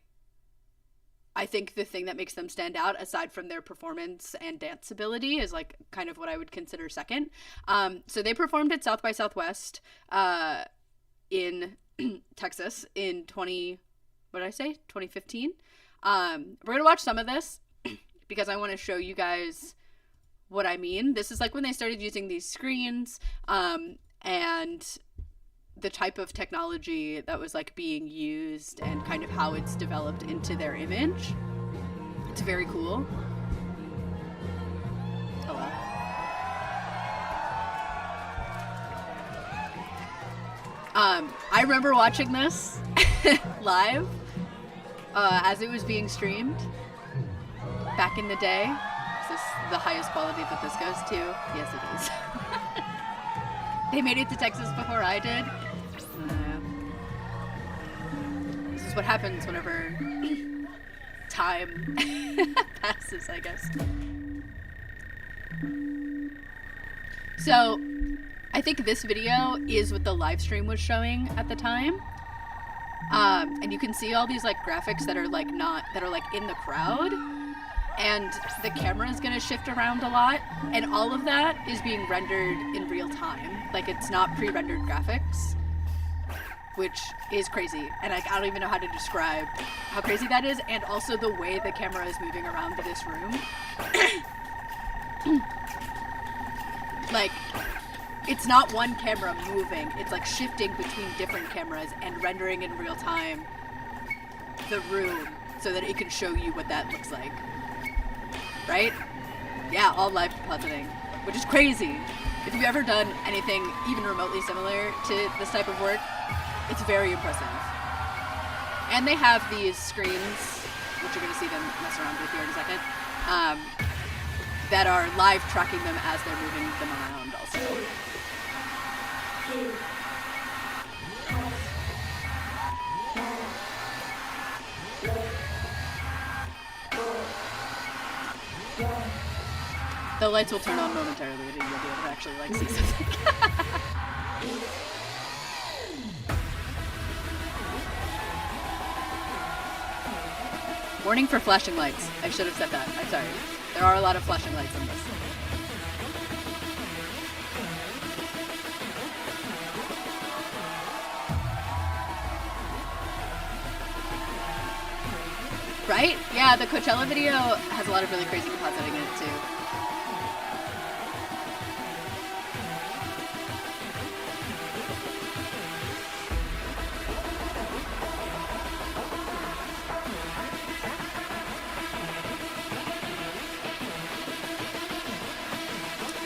I think the thing that makes them stand out, aside from their performance and dance ability, is like kind of what I would consider second. So they performed at South by Southwest in Texas in 2015. We're gonna watch some of this because I want to show you guys what I mean. This is like when they started using these screens, and the type of technology that was like being used, and kind of how it's developed into their image. It's very cool. Hello. I remember watching this live as it was being streamed back in the day. Is this the highest quality that this goes to? Yes, it is. They made it to Texas before I did. This is what happens whenever time passes, I guess. So, I think this video is what the live stream was showing at the time. And you can see all these like graphics that are like in the crowd. And the camera is going to shift around a lot, and all of that is being rendered in real time. Like, it's not pre-rendered graphics, which is crazy. And like, I don't even know how to describe how crazy that is, and also the way the camera is moving around this room. Like, it's not one camera moving, it's like shifting between different cameras and rendering in real time the room so that it can show you what that looks like. Right? Yeah, all live depositing, which is crazy. If you've ever done anything even remotely similar to this type of work, It's very impressive. And they have these screens, which you're going to see them mess around with here in a second, that are live tracking them as they're moving them around also. The lights will turn on momentarily and you'll be able to actually like see something. Warning for flashing lights. I should have said that. I'm sorry. There are a lot of flashing lights in this. Right? Yeah, the Coachella video has a lot of really crazy compositing in it too.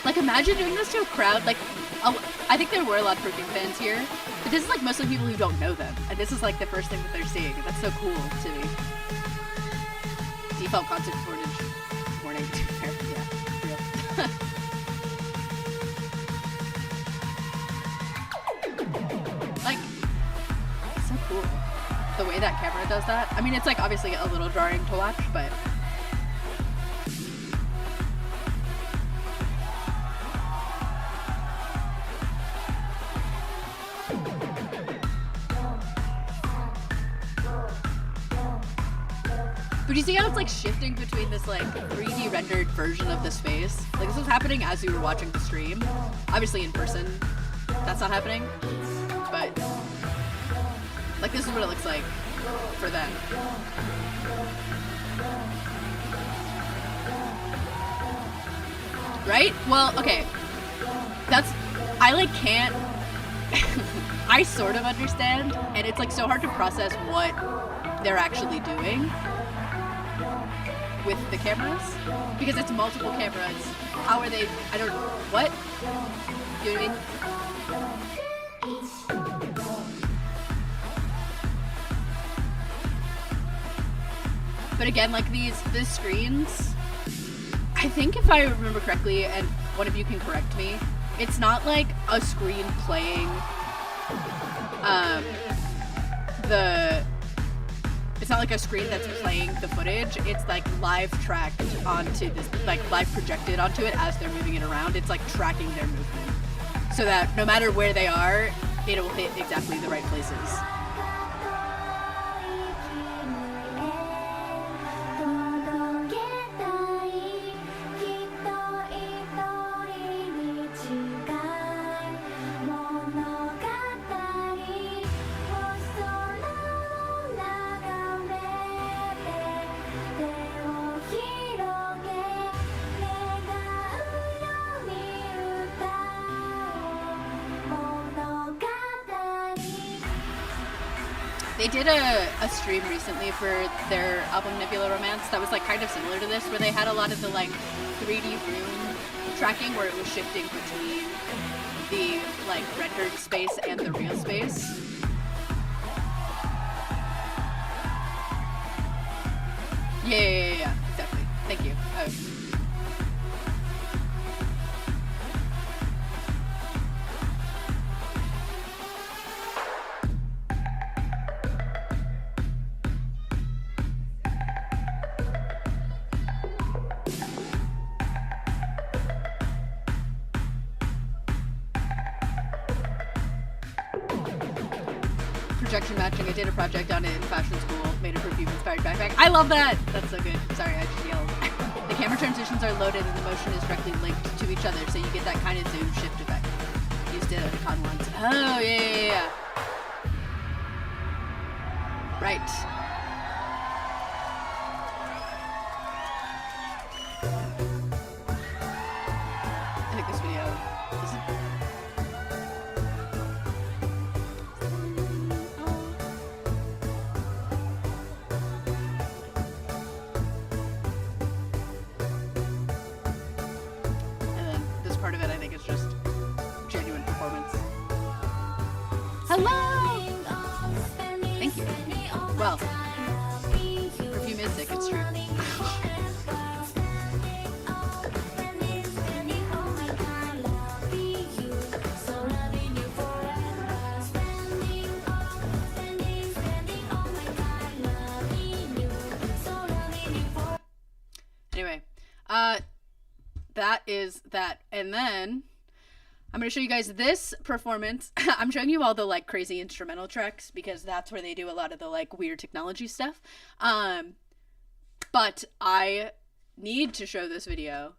Like, imagine doing this to a crowd. Like, I think there were a lot of Perfume fans here, but this is like mostly people who don't know them, and this is like the first thing that they're seeing. That's so cool to me. Default concert footage warning. Yeah, real. Like, so cool. The way that camera does that. I mean, it's like obviously a little jarring to watch, but. But you see how it's like shifting between this like 3D rendered version of the space? Like this was happening as you were watching the stream. Obviously in person, that's not happening. But like this is what it looks like for them. Right? Well, okay. I like can't, I sort of understand, and it's like so hard to process what they're actually doing with the cameras, because it's multiple cameras. How are they, I don't, what? You know what I mean? But again, like these screens, I think if I remember correctly, and one of you can correct me, it's not like a screen playing it's not like a screen that's playing the footage. It's like live tracked onto this, like live projected onto it as they're moving it around. It's like tracking their movement so that no matter where they are, it'll hit exactly the right places. They did a stream recently for their album Nebula Romance that was like kind of similar to this, where they had a lot of the like 3D room tracking where it was shifting between the like rendered space and the real space. Yeah, exactly. Thank you. Projection matching. I did a project on it in fashion school, made a Perfume inspired backpack. I love that! That's so good. Sorry, I just yelled. The camera transitions are loaded and the motion is directly linked to each other, so you get that kind of zoom shift effect. Used it at a con once. Oh, yeah. Right. I think this video is... part of it, I think it's just genuine performance. Hello! well. Perfume is sick, it's true. Anyway, that is that. And then I'm going to show you guys this performance. I'm showing you all the like crazy instrumental tracks because that's where they do a lot of the like weird technology stuff. But I need to show this video.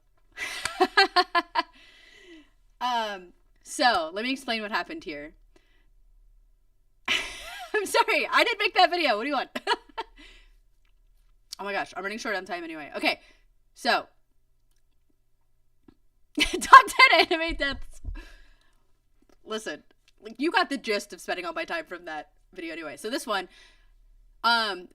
So let me explain what happened here. I'm sorry, I didn't make that video. What do you want? Oh my gosh, I'm running short on time anyway. Okay, so top 10 anime deaths. Listen, you got the gist of spending all my time from that video anyway. So this one,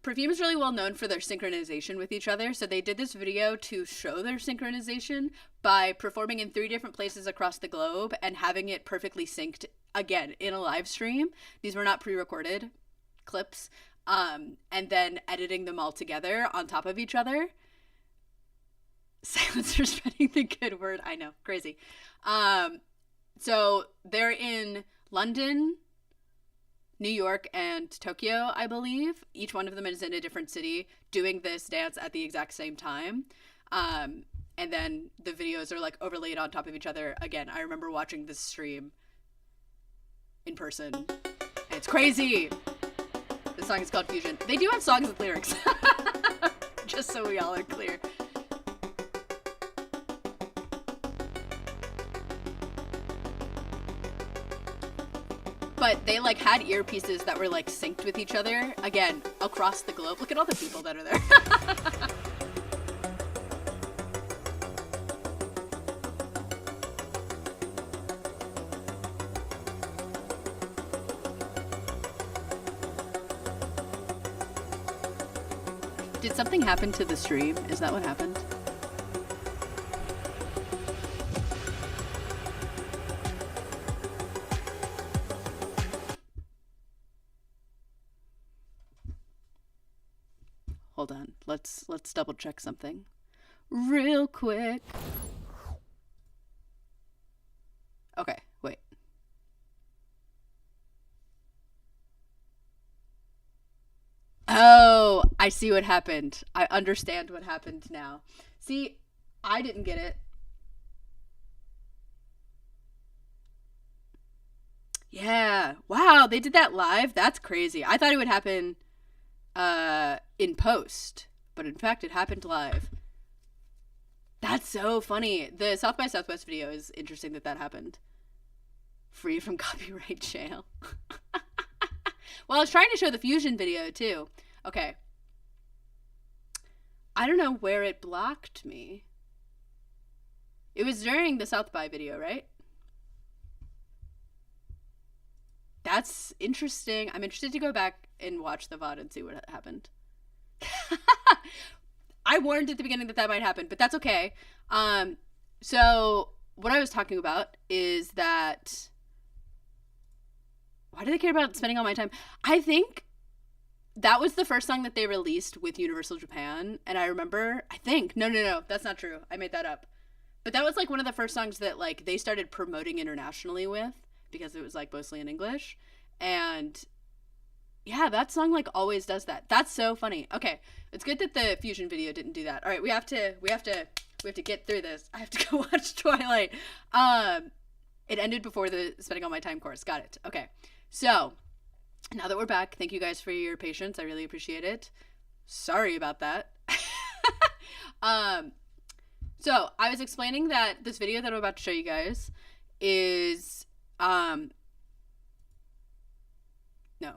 Perfume is really well known for their synchronization with each other. So they did this video to show their synchronization by performing in 3 different places across the globe and having it perfectly synced again in a live stream. These were not pre-recorded clips. And then editing them all together on top of each other. Silence for spreading the good word. I know, crazy. So they're in London, New York, and Tokyo, I believe. Each one of them is in a different city doing this dance at the exact same time. And then the videos are like overlaid on top of each other. Again, I remember watching this stream in person. And it's crazy. The song is called Fusion. They do have songs with lyrics. Just so we all are clear. But they like had earpieces that were like synced with each other. Again, across the globe. Look at all the people that are there. Did something happen to the stream? Is that what happened? Hold on. Let's double check something real quick. Okay, wait. Oh, I see what happened. I understand what happened now. See, I didn't get it. Yeah. Wow, they did that live? That's crazy. I thought it would happen in post, but in fact it happened live. That's so funny. The South by Southwest video is interesting that happened. Free from copyright jail. Well, I was trying to show the Fusion video too. Okay. I don't know where it blocked me. It was during the South by video, right? That's interesting. I'm interested to go back and watch the VOD and see what happened. I warned at the beginning that might happen, but that's okay. So what I was talking about is that... Why do they care about spending all my time? I think that was the first song that they released with Universal Japan. And I remember, no, that's not true. I made that up. But that was like one of the first songs that like they started promoting internationally with because it was like mostly in English. And yeah, that song like always does that. That's so funny. Okay. It's good that the Fusion video didn't do that. All right. We have to get through this. I have to go watch Twilight. It ended before the spending all my time course. Got it. Okay. So now that we're back, thank you guys for your patience. I really appreciate it. Sorry about that. So I was explaining that this video that I'm about to show you guys is, no,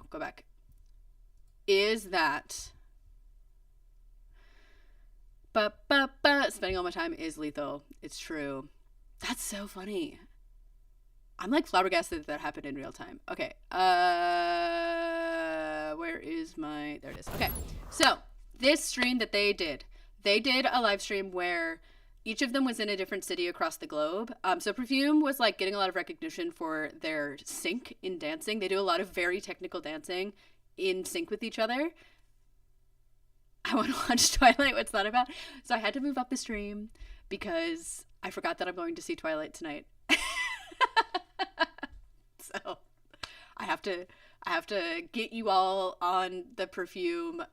go back. Is that, spending all my time is lethal. It's true. That's so funny. I'm like flabbergasted that happened in real time. Okay. Where is my... There it is. Okay. So, this stream that they did a live stream where each of them was in a different city across the globe. So Perfume was like getting a lot of recognition for their sync in dancing. They do a lot of very technical dancing in sync with each other. I want to watch Twilight. What's that about? So I had to move up the stream because I forgot that I'm going to see Twilight tonight. So I have to get you all on the Perfume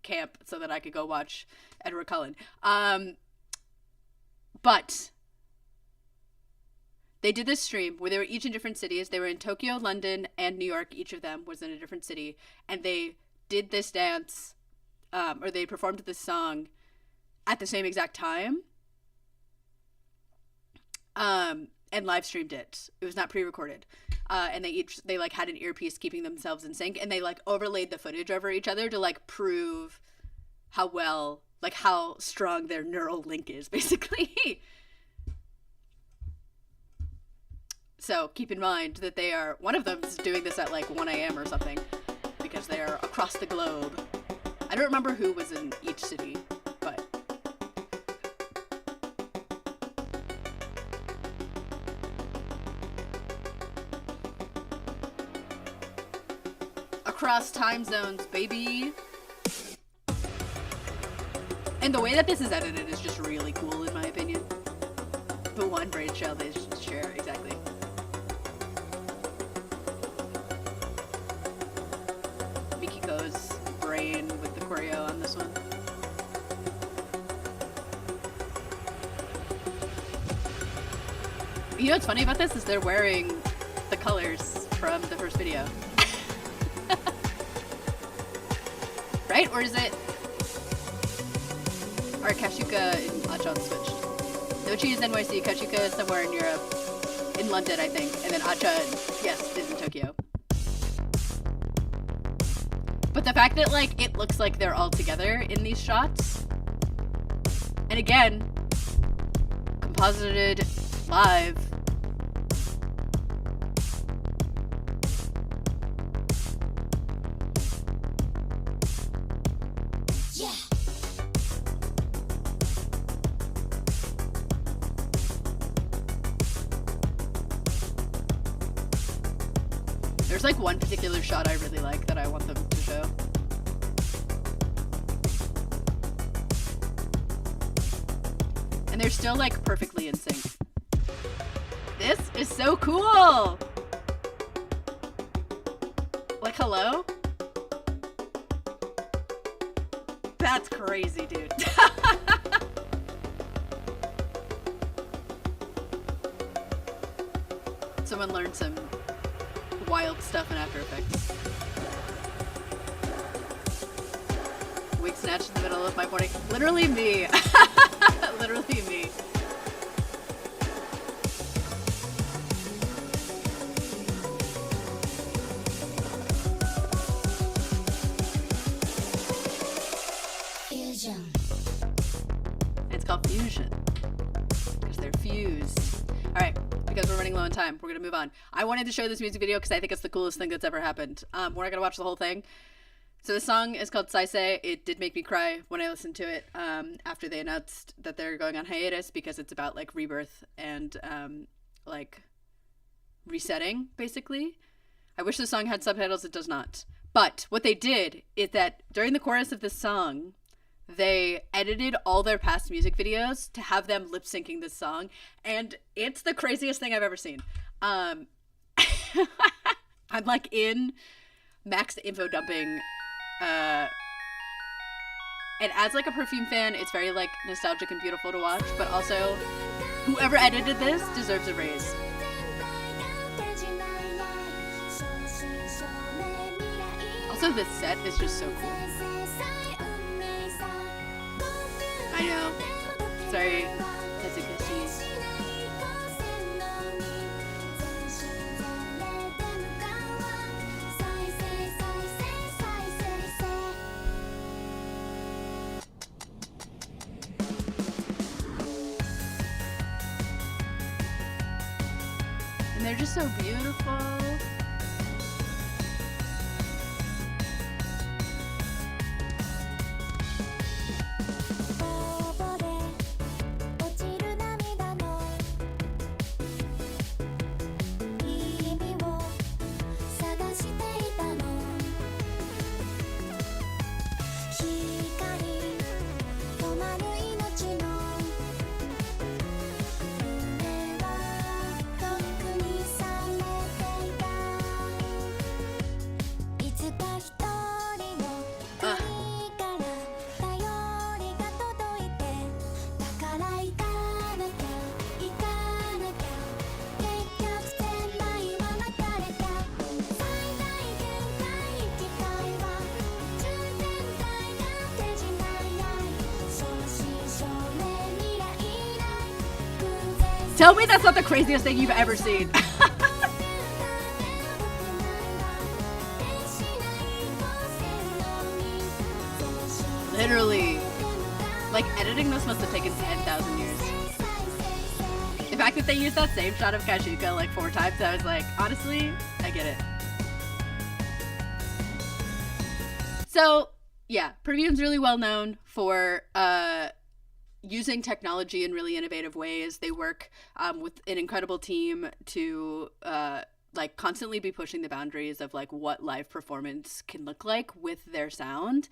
camp so that I could go watch Edward Cullen. But they did this stream where they were each in different cities. They were in Tokyo, London, and New York. Each of them was in a different city. And they did this dance, or they performed this song at the same exact time. And live streamed it. It was not pre-recorded. And they like had an earpiece keeping themselves in sync, and they like overlaid the footage over each other to like prove how strong their neural link is, basically. So keep in mind that one of them is doing this at like 1 a.m. or something, because they are across the globe. I don't remember who was in each city, but across time zones, baby. And the way that this is edited is just really cool, in my opinion. The one braid shell they share, exactly. Mikiko's brain with the choreo on this one. You know what's funny about this is they're wearing the colors from the first video. Right? Or is it... Or Kashuka and Achan switched? Nochi is NYC, Kashuka is somewhere in Europe. In London, I think. And then Achan, yes, is in Tokyo. But the fact that, like, it looks like they're all together in these shots. And again, composited live. There's like one particular shot I really like that I want them to show. And they're still like perfectly in sync. This is so cool! Like, hello? That's crazy, dude. Someone learned some wild stuff in After Effects. Wig snatched in the middle of my morning. Literally me. Literally me. Fusion. It's called Fusion. Because they're fused. Alright, because we're running low on time, we're gonna move on. I wanted to show this music video because I think it's the coolest thing that's ever happened. We're not gonna watch the whole thing. So the song is called Saisei. It did make me cry when I listened to it after they announced that they're going on hiatus, because it's about like rebirth and like resetting, basically. I wish the song had subtitles. It does not. But what they did is that during the chorus of this song, they edited all their past music videos to have them lip syncing this song, and it's the craziest thing I've ever seen. I'm like in max info dumping, and as like a Perfume fan, it's very like nostalgic and beautiful to watch, but also whoever edited this deserves a raise. Also, this set is just so cool. I know. Sorry, Tetsukashi. And they're just so beautiful. Tell me that's not the craziest thing you've ever seen. Literally. Like, editing this must have taken 10,000 years. The fact that they used that same shot of Kashuka like 4 times, I was like, honestly, I get it. So, yeah, Perfume's really well known for using technology in really innovative ways. They work with an incredible team to like constantly be pushing the boundaries of like what live performance can look like with their sound.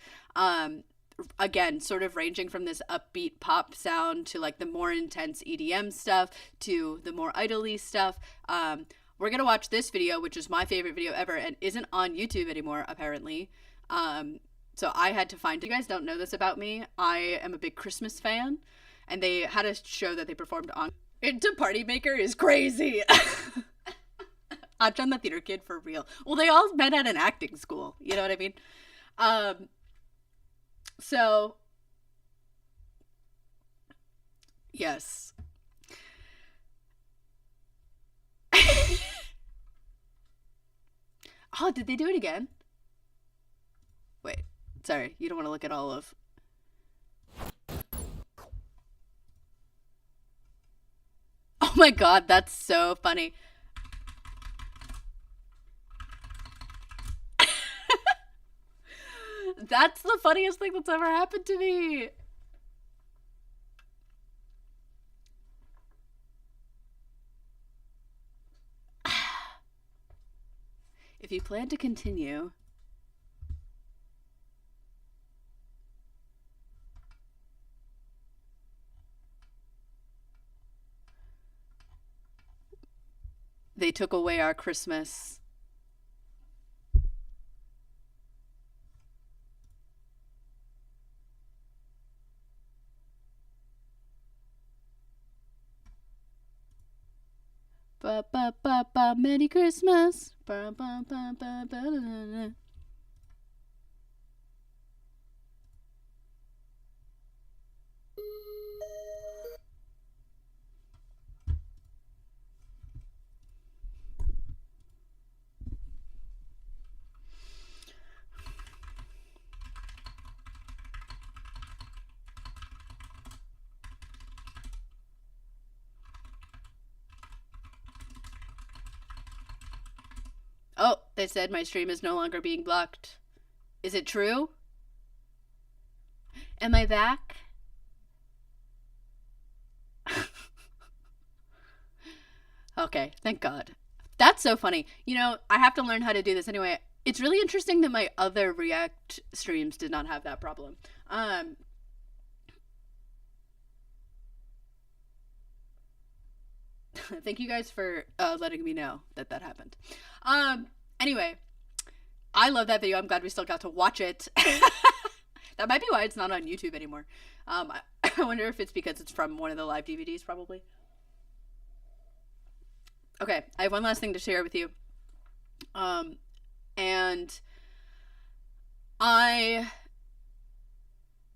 Again, sort of ranging from this upbeat pop sound to like the more intense EDM stuff to the more idol-y stuff. We're gonna watch this video, which is my favorite video ever and isn't on YouTube anymore, apparently. So I had to find it. You guys don't know this about me. I am a big Christmas fan, and they had a show that they performed on. Into Party Maker is crazy. Achan the theater kid for real. Well, they all met at an acting school. You know what I mean? So, yes. Oh, did they do it again? Wait, sorry, you don't want to look at all of... Oh my god, that's so funny. That's the funniest thing that's ever happened to me. If you plan to continue... They took away our Christmas. Ba ba ba ba, Merry Christmas. Ba ba ba ba ba da, da, da. Oh, they said my stream is no longer being blocked. Is it true? Am I back? Okay, thank God. That's so funny. You know, I have to learn how to do this anyway. It's really interesting that my other React streams did not have that problem. Thank you guys for letting me know that that happened. Anyway, I love that video. I'm glad we still got to watch it. That might be why it's not on YouTube anymore. I wonder if it's because it's from one of the live DVDs, probably. Okay, I have one last thing to share with you. And I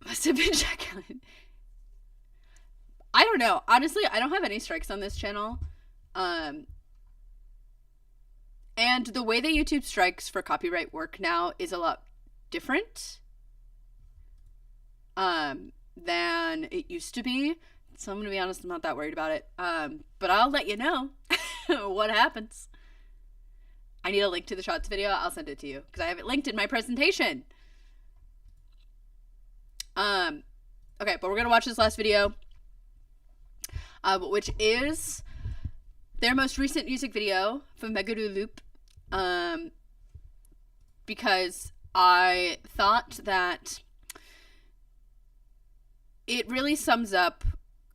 must have been checking. I don't know. Honestly, I don't have any strikes on this channel. And the way that YouTube strikes for copyright work now is a lot different than it used to be. So I'm going to be honest, I'm not that worried about it. But I'll let you know what happens. I need a link to the Shots video. I'll send it to you because I have it linked in my presentation. Okay, but we're going to watch this last video. Which is their most recent music video from Meguru Loop, because I thought that it really sums up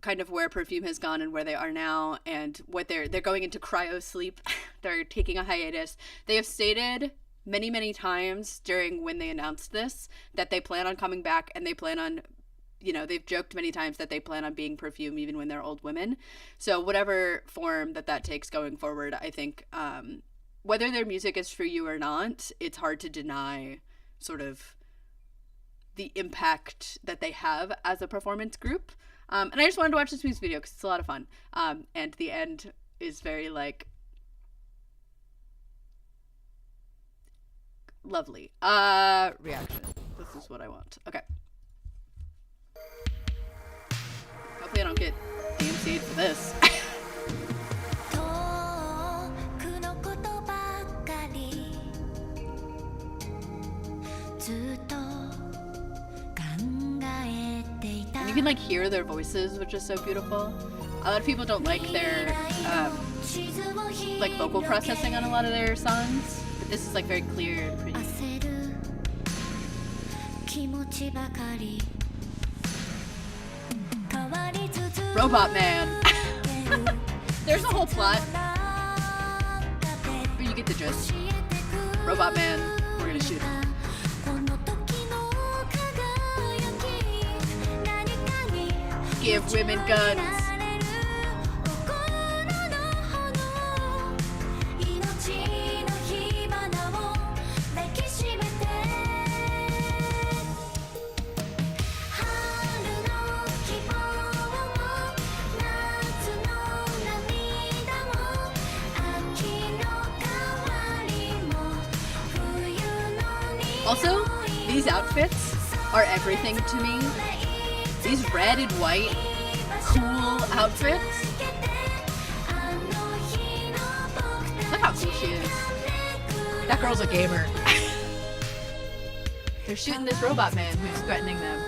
kind of where Perfume has gone and where they are now and what they're going into cryo sleep. They're taking a hiatus. They have stated many, many times during when they announced this that they plan on coming back and they plan on, you know, they've joked many times that they plan on being Perfume even when they're old women. So whatever form that takes going forward, I think whether their music is for you or not, it's hard to deny sort of the impact that they have as a performance group. And I just wanted to watch this music video because it's a lot of fun. And the end is very like lovely. Reaction. This is what I want. Okay. Hopefully I don't get DMC'd for this. And you can like hear their voices, which is so beautiful. A lot of people don't like their like vocal processing on a lot of their songs, but this is like very clear and pretty. Robot Man. There's a whole plot, but you get the gist. Robot Man, we're gonna shoot him. Give women guns. Also, these outfits are everything to me. These red and white cool outfits. Look how cool she is. That girl's a gamer. They're shooting this robot man who's threatening them.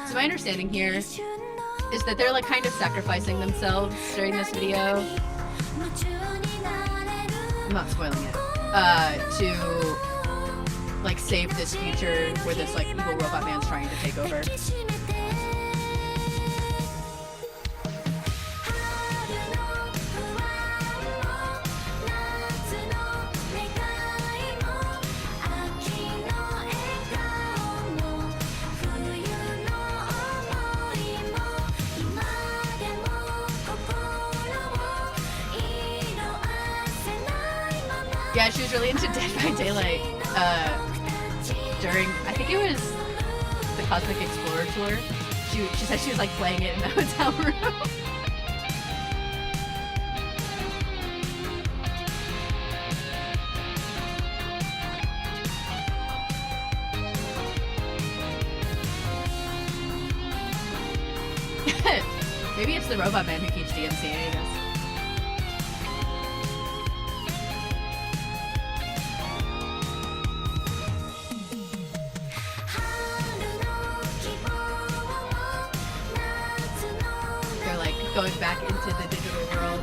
So my understanding here is that they're like kind of sacrificing themselves during this video. I'm not spoiling it. To like save this future where this like evil robot man's trying to take over. Yeah, she was really into Dead by Daylight during, I think it was the Cosmic Explorer tour. She said she was like playing it in the hotel room. Maybe it's the robot man who keeps DMCAing us. Going back into the digital world.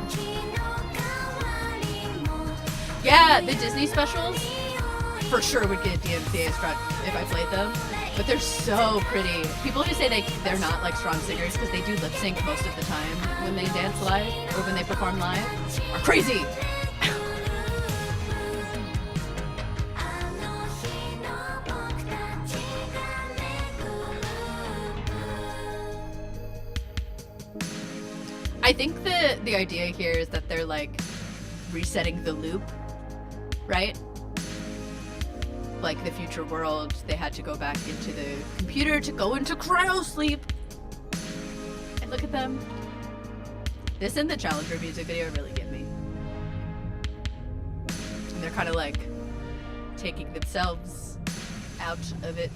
Yeah, the Disney specials for sure would get DMCA struck if I played them, but they're so pretty. People who say they're not like strong singers because they do lip sync most of the time when they dance live or when they perform live are crazy. I think the idea here is that they're like resetting the loop, right? Like the future world, they had to go back into the computer to go into cryo sleep. And look at them. This and the Challenger music video really get me. And they're kind of like taking themselves out of it.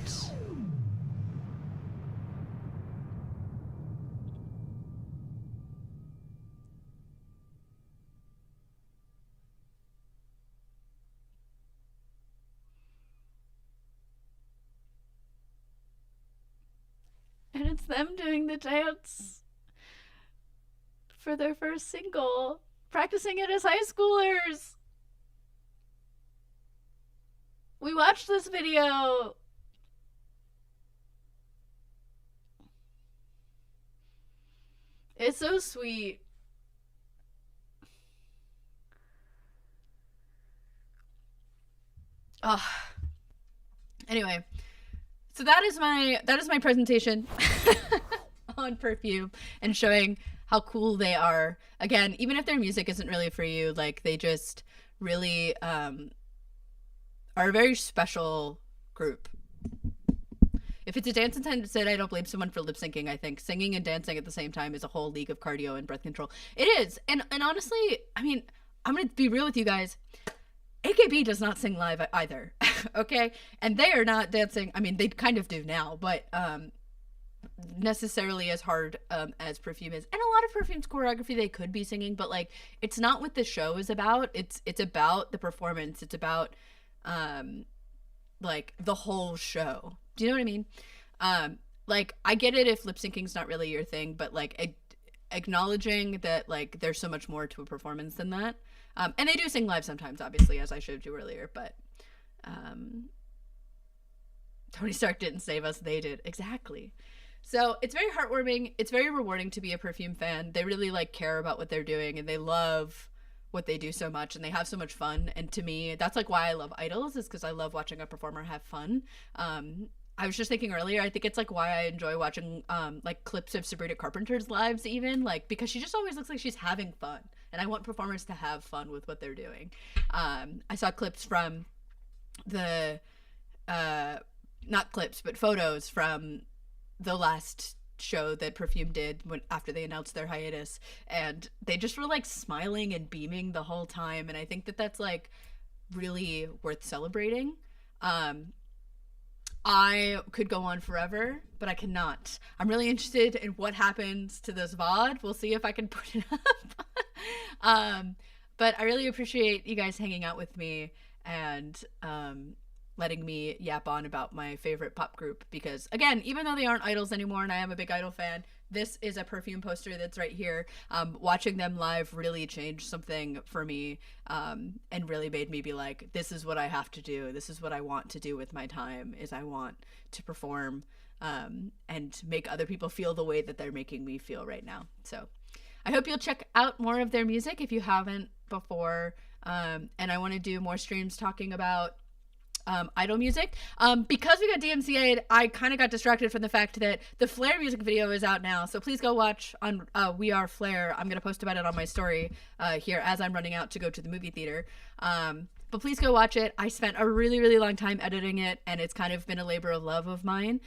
And it's them doing the dance for their first single, practicing it as high schoolers. We watched this video. It's so sweet. Oh. Anyway. So that is my presentation on Perfume and showing how cool they are. Again, even if their music isn't really for you, like they just really are are a very special group. If it's a dance intended, I don't blame someone for lip syncing. I think singing and dancing at the same time is a whole league of cardio and breath control. It is. And honestly, I mean, I'm going to be real with you guys. AKB does not sing live either. Okay? And they are not dancing. I mean, they kind of do now, but necessarily as hard as Perfume is. And a lot of Perfume's choreography they could be singing, but like it's not what the show is about. It's about the performance. It's about like the whole show. Do you know what I mean? Like I get it if lip syncing's not really your thing, but like acknowledging that like there's so much more to a performance than that. And they do sing live sometimes, obviously, as I showed you earlier, but Tony Stark didn't save us, they did. Exactly. So it's very heartwarming. It's very rewarding to be a Perfume fan. They really like care about what they're doing and they love what they do so much and they have so much fun. And to me, that's like why I love idols, is because I love watching a performer have fun. I was just thinking earlier, I think it's like why I enjoy watching like clips of Sabrina Carpenter's lives even, like because she just always looks like she's having fun. And I want performers to have fun with what they're doing. I saw clips from the, not clips, but photos from the last show that Perfume did after they announced their hiatus. And they just were like smiling and beaming the whole time. And I think that that's like really worth celebrating. I could go on forever, but I cannot. I'm really interested in what happens to this VOD. We'll see if I can put it up. But I really appreciate you guys hanging out with me and letting me yap on about my favorite pop group. Because, again, even though they aren't idols anymore and I am a big idol fan, this is a Perfume poster that's right here. Watching them live really changed something for me and really made me be like, this is what I have to do. This is what I want to do with my time, is I want to perform and make other people feel the way that they're making me feel right now. So I hope you'll check out more of their music if you haven't before. And I want to do more streams talking about idol music. Because we got DMCA'd, I kind of got distracted from the fact that the Flare music video is out now. So please go watch on We Are Flare. I'm going to post about it on my story here as I'm running out to go to the movie theater. But please go watch it. I spent a really, really long time editing it, and it's kind of been a labor of love of mine.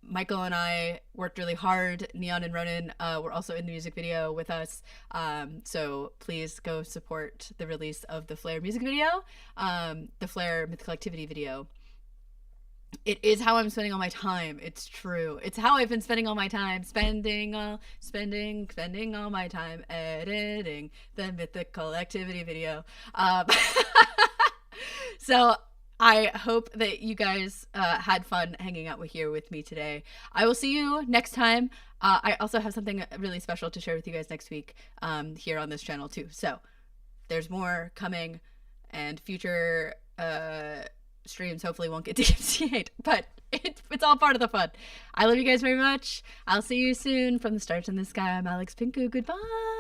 Michael and I worked really hard. Neon and Ronan were also in the music video with us. So please go support the release of the Flare music video, the Flare Mythical Activity video. It is how I'm spending all my time. It's true. It's how I've been spending all my time, spending all my time editing the Mythical Activity video. So I hope that you guys had fun hanging out here with me today. I will see you next time. I also have something really special to share with you guys next week here on this channel too. So there's more coming, and future streams hopefully won't get DMCA'd, but it's all part of the fun. I love you guys very much. I'll see you soon. From the stars in the sky, I'm Alex Pinku. Goodbye.